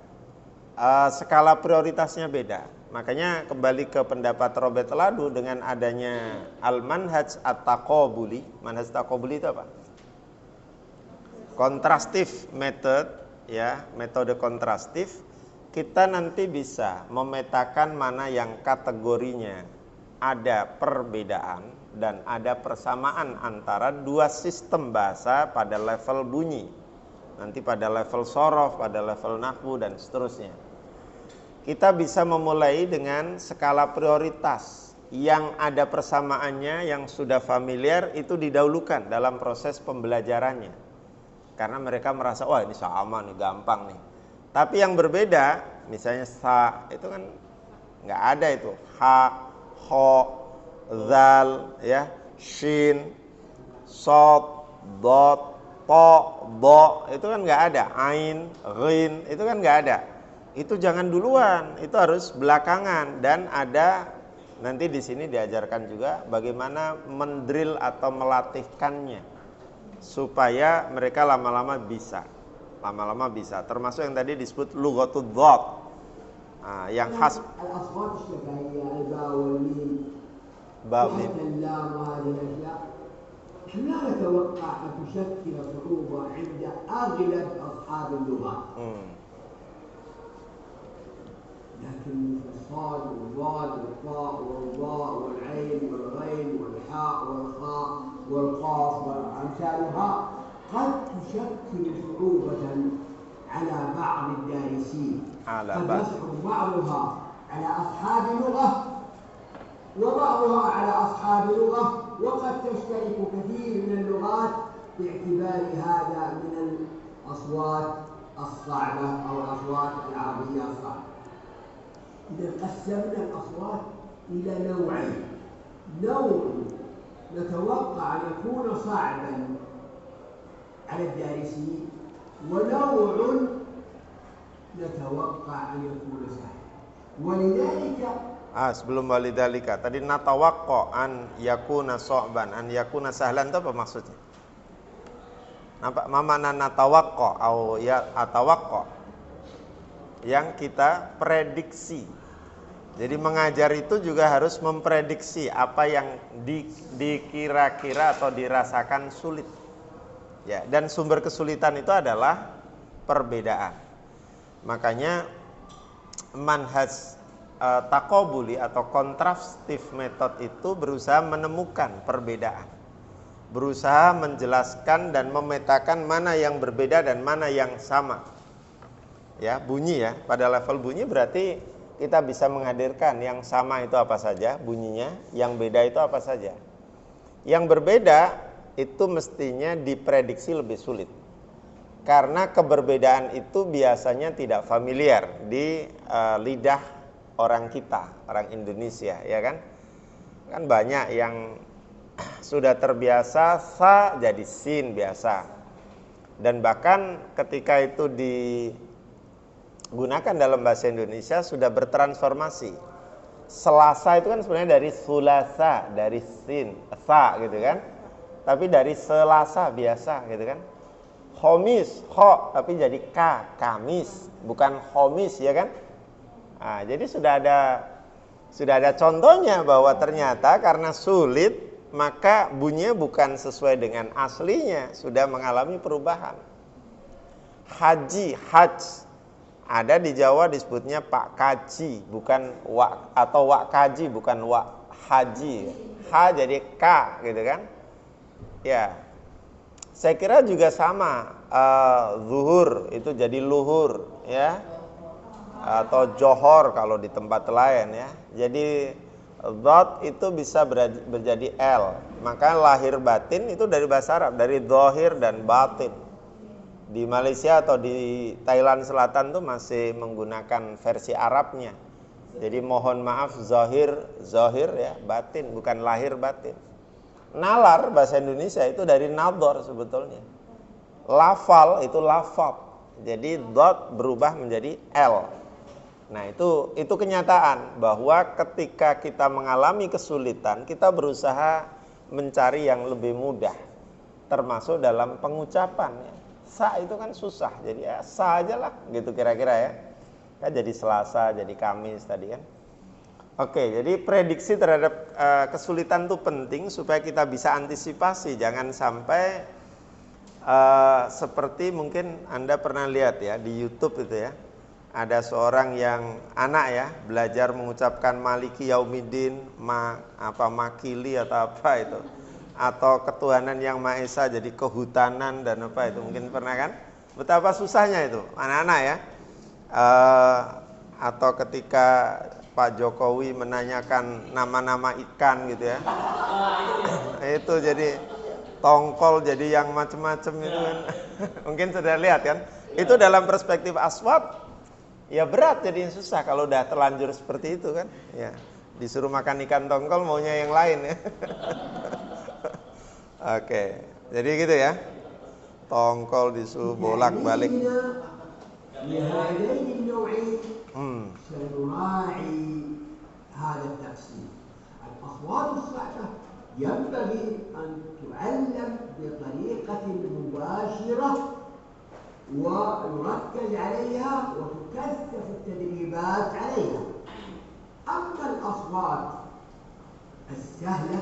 Skala prioritasnya beda. Makanya kembali ke pendapat Robert Ladu dengan adanya al-manhaj at-taqabuli. Manhaj taqabuli itu apa? Kontrastif method ya, metode kontrastif. Kita nanti bisa memetakan mana yang kategorinya ada perbedaan dan ada persamaan antara 2 sistem bahasa pada level bunyi. Nanti pada level sorof, pada level nahwu dan seterusnya. Kita bisa memulai dengan skala prioritas yang ada persamaannya, yang sudah familiar itu didahulukan dalam proses pembelajarannya. Karena mereka merasa, wah ini sama nih, gampang nih. Tapi yang berbeda Misalnya sa itu kan nggak ada itu. Ha, ho, zal, ya, shin, sod, dot, to, do, itu kan nggak ada. Ain, ghin, itu kan nggak ada. Itu jangan duluan, itu harus belakangan. Dan ada nanti di sini diajarkan juga bagaimana mendrill atau melatihkannya supaya mereka lama-lama bisa. Termasuk yang tadi disebut lughatul dhad. Yang khas الأصوات الشفهية الباء والميم bab وحتى اللام وهذه الأشياء نحن لا نتوقع أن تشكل صعوبة عند أغلب أصحاب اللغة. لكن الصاد والضاد والطاء والضاء والعين والغين والحاء والخاء والقاف وأمثالها قد تشكل صعوبة على بعض الدارسين. قد يصعب بعضها على أصحاب لغة وبعضها على أصحاب لغة، وقد تشترك كثير من اللغات باعتبار هذا من الأصوات الصعبة أو الأصوات العربية الصعبة. إذا قسمنا الأصوات إلى نوعين، نوع نتوقع أن يكون صعبا على الدارسين، ونوع نتوقع أن يكون سهلا. ولذلك sebelum walidhalika tadi natawaqqa an yakuna so'ban an yakuna sahlan itu apa maksudnya? Nampak mamana natawaqqa atau ya atawaqqa yang kita prediksi. Jadi mengajar itu juga harus memprediksi apa yang dikira-kira atau dirasakan sulit. Ya, dan sumber kesulitan itu adalah perbedaan. Makanya manhaj taqabuli atau kontrastif method itu berusaha menemukan perbedaan. Berusaha menjelaskan dan memetakan mana yang berbeda dan mana yang sama. Ya, bunyi ya, pada level bunyi berarti kita bisa menghadirkan yang sama itu apa saja bunyinya, yang beda itu apa saja. Yang berbeda itu mestinya diprediksi lebih sulit. Karena keberbedaan itu biasanya tidak familiar di lidah orang kita, orang Indonesia, ya kan? Kan banyak yang sudah terbiasa sa jadi sin biasa. Dan bahkan ketika itu digunakan dalam bahasa Indonesia sudah bertransformasi. Selasa itu kan sebenarnya dari sulasa, dari sin, sa gitu kan. Tapi dari selasa biasa gitu kan. Khomis, kho, tapi jadi ka, kamis, bukan khomis ya kan. Nah, jadi sudah ada contohnya bahwa ternyata karena sulit maka bunyinya bukan sesuai dengan aslinya, sudah mengalami perubahan. Haji, haj, ada di Jawa disebutnya Pak Kaji, bukan wa, atau Wak Kaji, bukan Wak Haji. Ha jadi ka gitu kan. Ya, saya kira juga sama. Zuhur itu jadi luhur ya, atau johor kalau di tempat lain ya. Jadi dot itu bisa berjadi L. Maka lahir batin itu dari bahasa Arab, dari zahir dan batin. Di Malaysia atau di Thailand Selatan tuh masih menggunakan versi Arabnya. Jadi mohon maaf zahir ya, batin bukan lahir batin. Nalar bahasa Indonesia itu dari nador sebetulnya. Lafal itu lafad. Jadi dot berubah menjadi L. Nah, itu kenyataan bahwa ketika kita mengalami kesulitan, kita berusaha mencari yang lebih mudah. Termasuk dalam pengucapan ya. Sa itu kan susah. Jadi ya sa aja lah gitu kira-kira ya. Kan jadi Selasa, jadi Kamis tadi kan. Oke, jadi prediksi terhadap kesulitan itu penting supaya kita bisa antisipasi. Jangan sampai seperti mungkin Anda pernah lihat ya di YouTube itu ya. Ada seorang yang anak ya belajar mengucapkan Maliki Yaumiddin, makili atau apa itu. Atau ketuhanan yang Maha Esa jadi kehutanan dan apa itu. Mungkin pernah kan? Betapa susahnya itu anak-anak ya. Atau ketika Pak Jokowi menanyakan nama-nama ikan gitu ya. Itu jadi tongkol jadi yang macam-macam itu kan. Mungkin sudah lihat kan. Itu dalam perspektif aswat Ya berat jadi susah kalau udah terlanjur seperti itu kan. Ya, disuruh makan ikan tongkol maunya yang lain ya. Oke, jadi gitu ya. Tongkol disuruh bolak-balik. لهذين النوعين سنراعي هذا التقسيم. الأصوات الصعبة ينبغي أن تعلم بطريقة مباشرة ويركز عليها وتكثف التدريبات عليها. أما الأصوات السهلة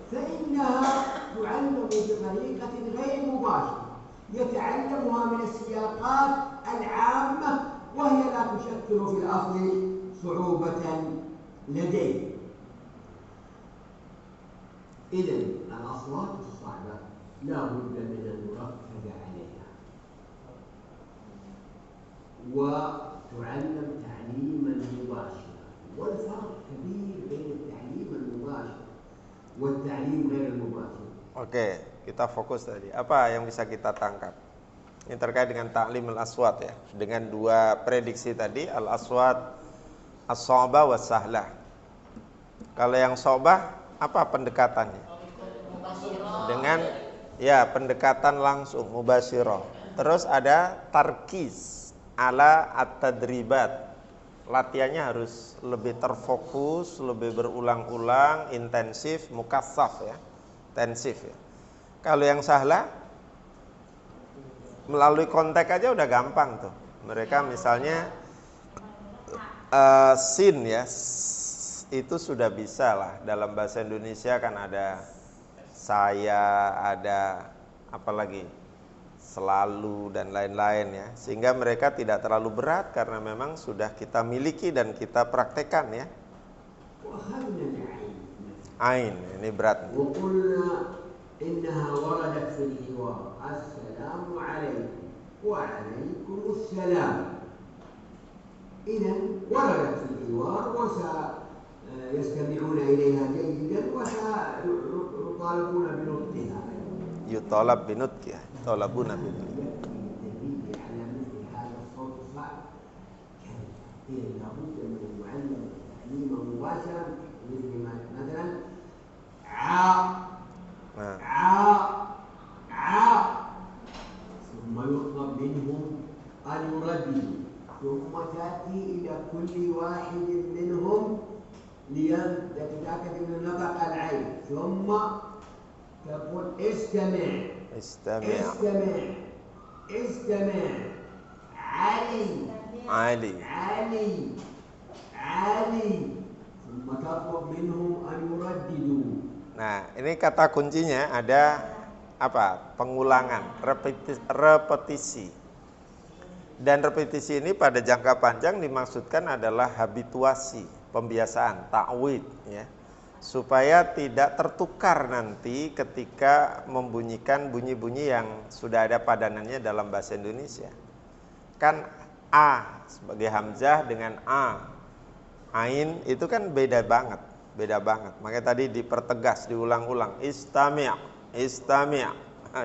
فإنها تعلم بطريقة غير مباشرة يتعلمها من السياقات العامة وهي لا تشكل في الأصل صعوبة لديه. إذن الأصوات الصعبة لا بد من أن نركز عليها وتعلم تعليما مباشرا. والفرق كبير بين التعليم المباشر والتعليم غير المباشر. Oke, kita fokus tadi. Apa yang bisa kita tangkap? Ini terkait dengan ta'lim al-aswat ya. Dengan dua prediksi tadi, al-aswat as-sha'bah was-sahlah. Kalau yang sha'bah, apa pendekatannya? Dengan ya pendekatan langsung, mubasyirah. Terus ada tarkiz ala at-tadribat. Latihannya harus lebih terfokus, lebih berulang-ulang, intensif, mukassaf ya. Intensif ya. Kalau yang sahlah melalui kontak aja udah gampang tuh. Mereka misalnya sin ya, itu sudah bisa lah. Dalam bahasa Indonesia kan ada saya, ada apa lagi, selalu dan lain-lain ya. Sehingga mereka tidak terlalu berat karena memang sudah kita miliki dan kita praktekkan ya. Ain, ini berat. إنها وردت في الحوار السلام عليكم وعليكم السلام. إذا وردت في الحوار وسيستمعون إليها جيدا وسيطالبون بنطقها. يطالب بنطقها، يطالبون بنطقها. على مثل هذا الصوت الصعب إذا لابد من المعلم تعليما مباشرا مثل مثلا ثم يطلب منهم أن يرددوا ثم تأتي إلى كل واحد منهم لتتأكد من نطق العين ثم تقول استمع استمع استمع استمع علي علي علي علي ثم تطلب منهم أن يرددوا. Nah, ini kata kuncinya ada apa? Pengulangan, repetisi. Dan repetisi ini pada jangka panjang dimaksudkan adalah habituasi, pembiasaan, ta'wid ya. Supaya tidak tertukar nanti ketika membunyikan bunyi-bunyi yang sudah ada padanannya dalam bahasa Indonesia. Kan A sebagai hamzah dengan A, ain itu kan beda banget. Makanya tadi dipertegas, diulang-ulang, istami',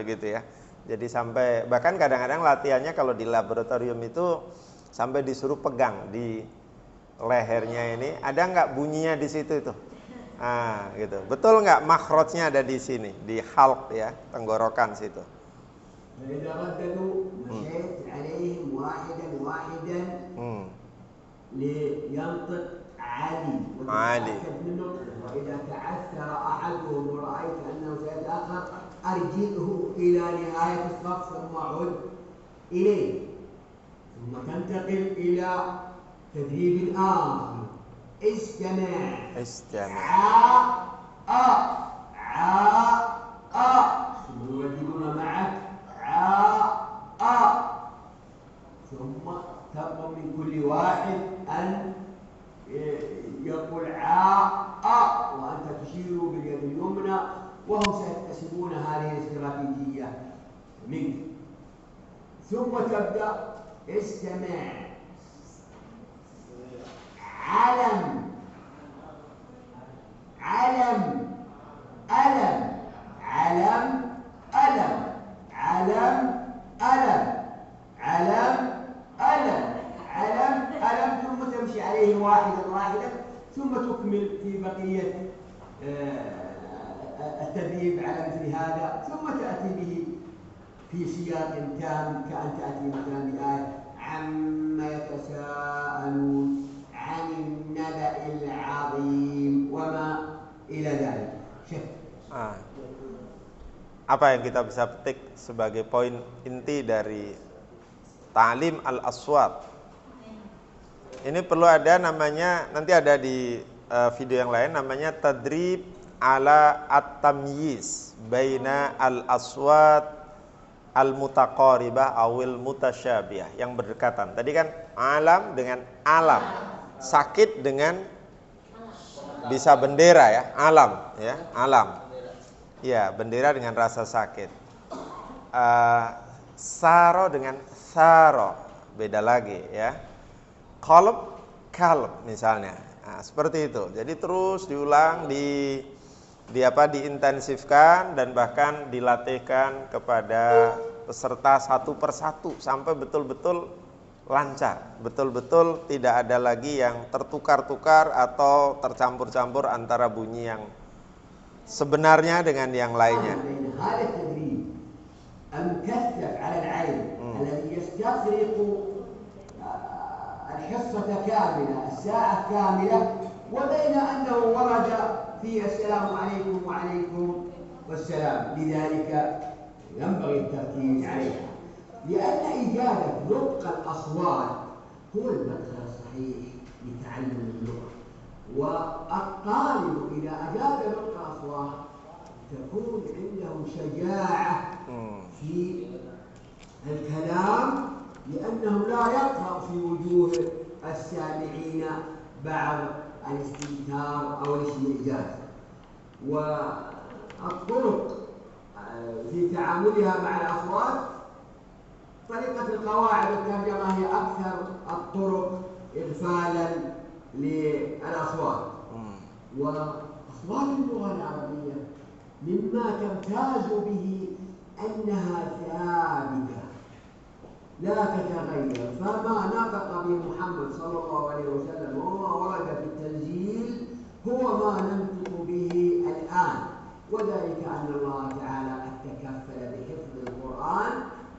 gitu ya. Jadi sampai bahkan kadang-kadang latihannya kalau di laboratorium itu sampai disuruh pegang di lehernya ini, ada nggak bunyinya di situ itu? Gitu. Betul nggak makhrajnya ada di sini, di halq ya, tenggorokan situ. علي وإذا تعثر أحدهم ورأيت أنه سيتأخر أرجئه إلى نهاية الصف ثم عد إليه ثم تنتقل إلى تدريب آخر استمع ثم يرددون معك ثم تطلب من كل واحد أن يقول وأنت تشير باليد اليمنى وهم سيكتسبون هذه الاستراتيجية منك ثم تبدأ استمع علم علم ألم علم ألم علم ألم علم ألم علم واحدا ثم تكمل في بقية التدريب على مثل هذا ثم تأتي به في سياق تام كأن تأتي مثلا بآية عما يتساءلون عن النبأ العظيم وما إلى ذلك. Apa yang kita bisa petik sebagai poin inti dari ta'lim al-aswat? Ini perlu ada namanya, nanti ada di video yang lain, namanya tadrib ala at-tamyiz baina al-aswat al-mutaqaribah awil mutasyabiyah, yang berdekatan. Tadi kan alam dengan alam, sakit dengan bisa bendera ya, alam ya, alam. Ya, bendera dengan rasa sakit. Saro dengan saro, beda lagi ya. Qalb, kalb misalnya. Nah, seperti itu. Jadi terus diulang, diintensifkan dan bahkan dilatihkan kepada peserta satu persatu sampai betul-betul lancar, betul-betul tidak ada lagi yang tertukar-tukar atau tercampur-campur antara bunyi yang sebenarnya dengan yang lainnya. الحصة كاملة الساعة كاملة وبين أنه ورد في السلام عليكم وعليكم والسلام لذلك ينبغي التركيز عليها لأن إجادة نطق الأصوات هو المدخل الصحيح لتعلم اللغة والطالب إذا أجاد نطق الأصوات تكون عنده شجاعة في الكلام لأنه لا يقرأ في وجوه السامعين بعض الاستنكار أو الاشمئزاز. والطرق في تعاملها مع الأصوات طريقة القواعد الترجمة هي أكثر الطرق إغفالا للأصوات. وأصوات اللغة العربية مما تمتاز به أنها ثابتة لا تتغير، فما نطق به محمد صلى الله عليه وسلم وما ورد في التنزيل هو ما ننطق به الآن، وذلك أن الله تعالى قد تكفل بحفظ القرآن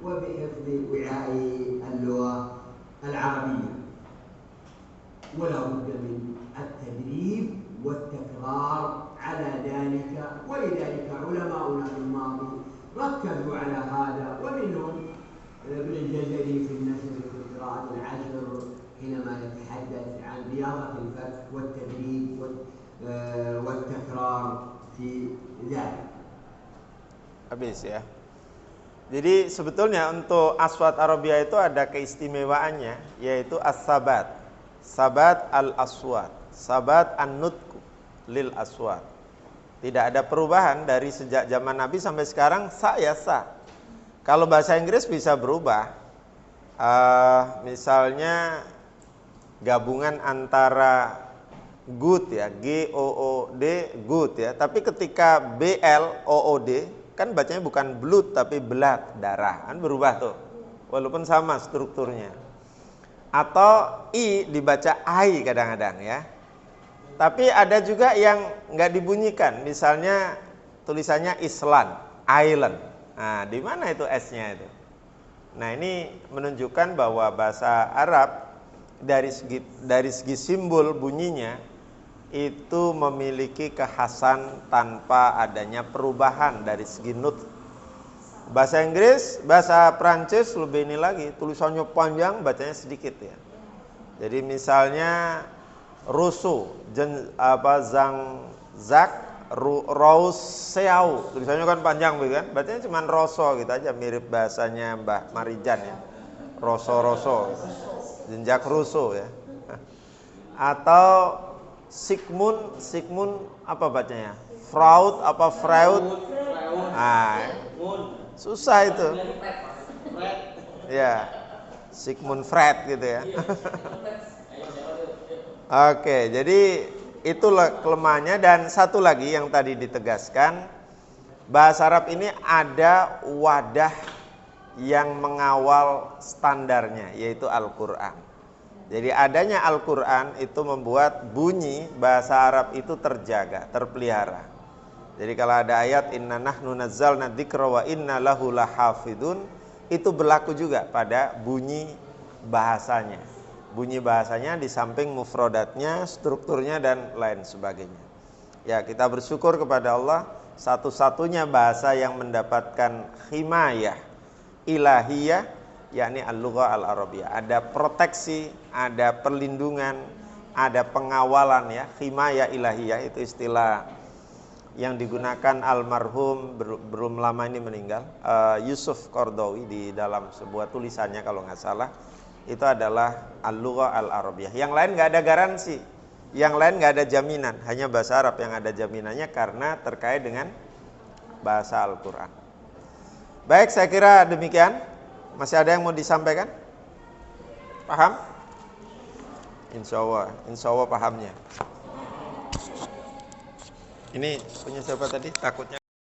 وبحفظ وعاء اللغة العربية، ولا بد من التدريب والتكرار على ذلك. ولذلك علماؤنا في الماضي ركزوا على هذا، ومنهم ابن الجزري في النشر في القراءة العشر حينما يتحدث عن رياضة الفتح والتدريب والتكرار في ذلك. Habis ya. Jadi sebetulnya untuk aswat Arabia itu ada keistimewaannya, yaitu as-sabat, sabat al-aswat, sabat an-nutku lil aswat. Tidak ada perubahan dari sejak zaman Nabi sampai sekarang, sa ya sa. Kalau bahasa Inggris bisa berubah, misalnya gabungan antara good ya, G-O-O-D, good ya. Tapi ketika B-L-O-O-D, kan bacanya bukan blood tapi blood, darah. Kan berubah tuh, walaupun sama strukturnya. Atau I dibaca I kadang-kadang ya. Tapi ada juga yang nggak dibunyikan, misalnya tulisannya Island, island. Nah, di mana itu S-nya itu? Nah, ini menunjukkan bahwa bahasa Arab dari segi simbol bunyinya itu memiliki kekhasan tanpa adanya perubahan dari segi nut. Bahasa Inggris, bahasa Prancis lebih ini lagi, tulisannya panjang, bacanya sedikit ya. Jadi misalnya Rousseau, Zhang Zak, Rousseau, tulisannya kan panjang begitu kan, bacanya cuma Rosso gitu aja, mirip bahasanya Mbah Marijan ya, Rosso, Jean-Jacques Rousseau ya. Atau Sigmund apa bacanya? Freud apa Freud? Ah, susah itu. Ya, Sigmund Freud gitu ya. Oke, jadi itulah kelemahannya. Dan satu lagi yang tadi ditegaskan, bahasa Arab ini ada wadah yang mengawal standarnya, yaitu Al-Quran. Jadi adanya Al-Quran itu membuat bunyi bahasa Arab itu terjaga, terpelihara. Jadi kalau ada ayat inna nahnu nazzalna dzikra wa inna lahu lahafidun, itu berlaku juga pada bunyi bahasanya. Bunyi bahasanya di samping mufradatnya, strukturnya dan lain sebagainya. Ya, kita bersyukur kepada Allah, satu-satunya bahasa yang mendapatkan himayah ilahiyah yakni al-lughah al-arabiyah. Ada proteksi, ada perlindungan, ada pengawalan ya. Himayah ilahiyah itu istilah yang digunakan almarhum belum lama ini meninggal Yusuf Qaradawi di dalam sebuah tulisannya kalau nggak salah, itu adalah al-lughah al-arabiyah. Yang lain nggak ada garansi, yang lain nggak ada jaminan, hanya bahasa Arab yang ada jaminannya karena terkait dengan bahasa Al-Quran. Baik, saya kira demikian. Masih ada yang mau disampaikan? Paham? Insya Allah pahamnya. Ini punya siapa tadi? Takutnya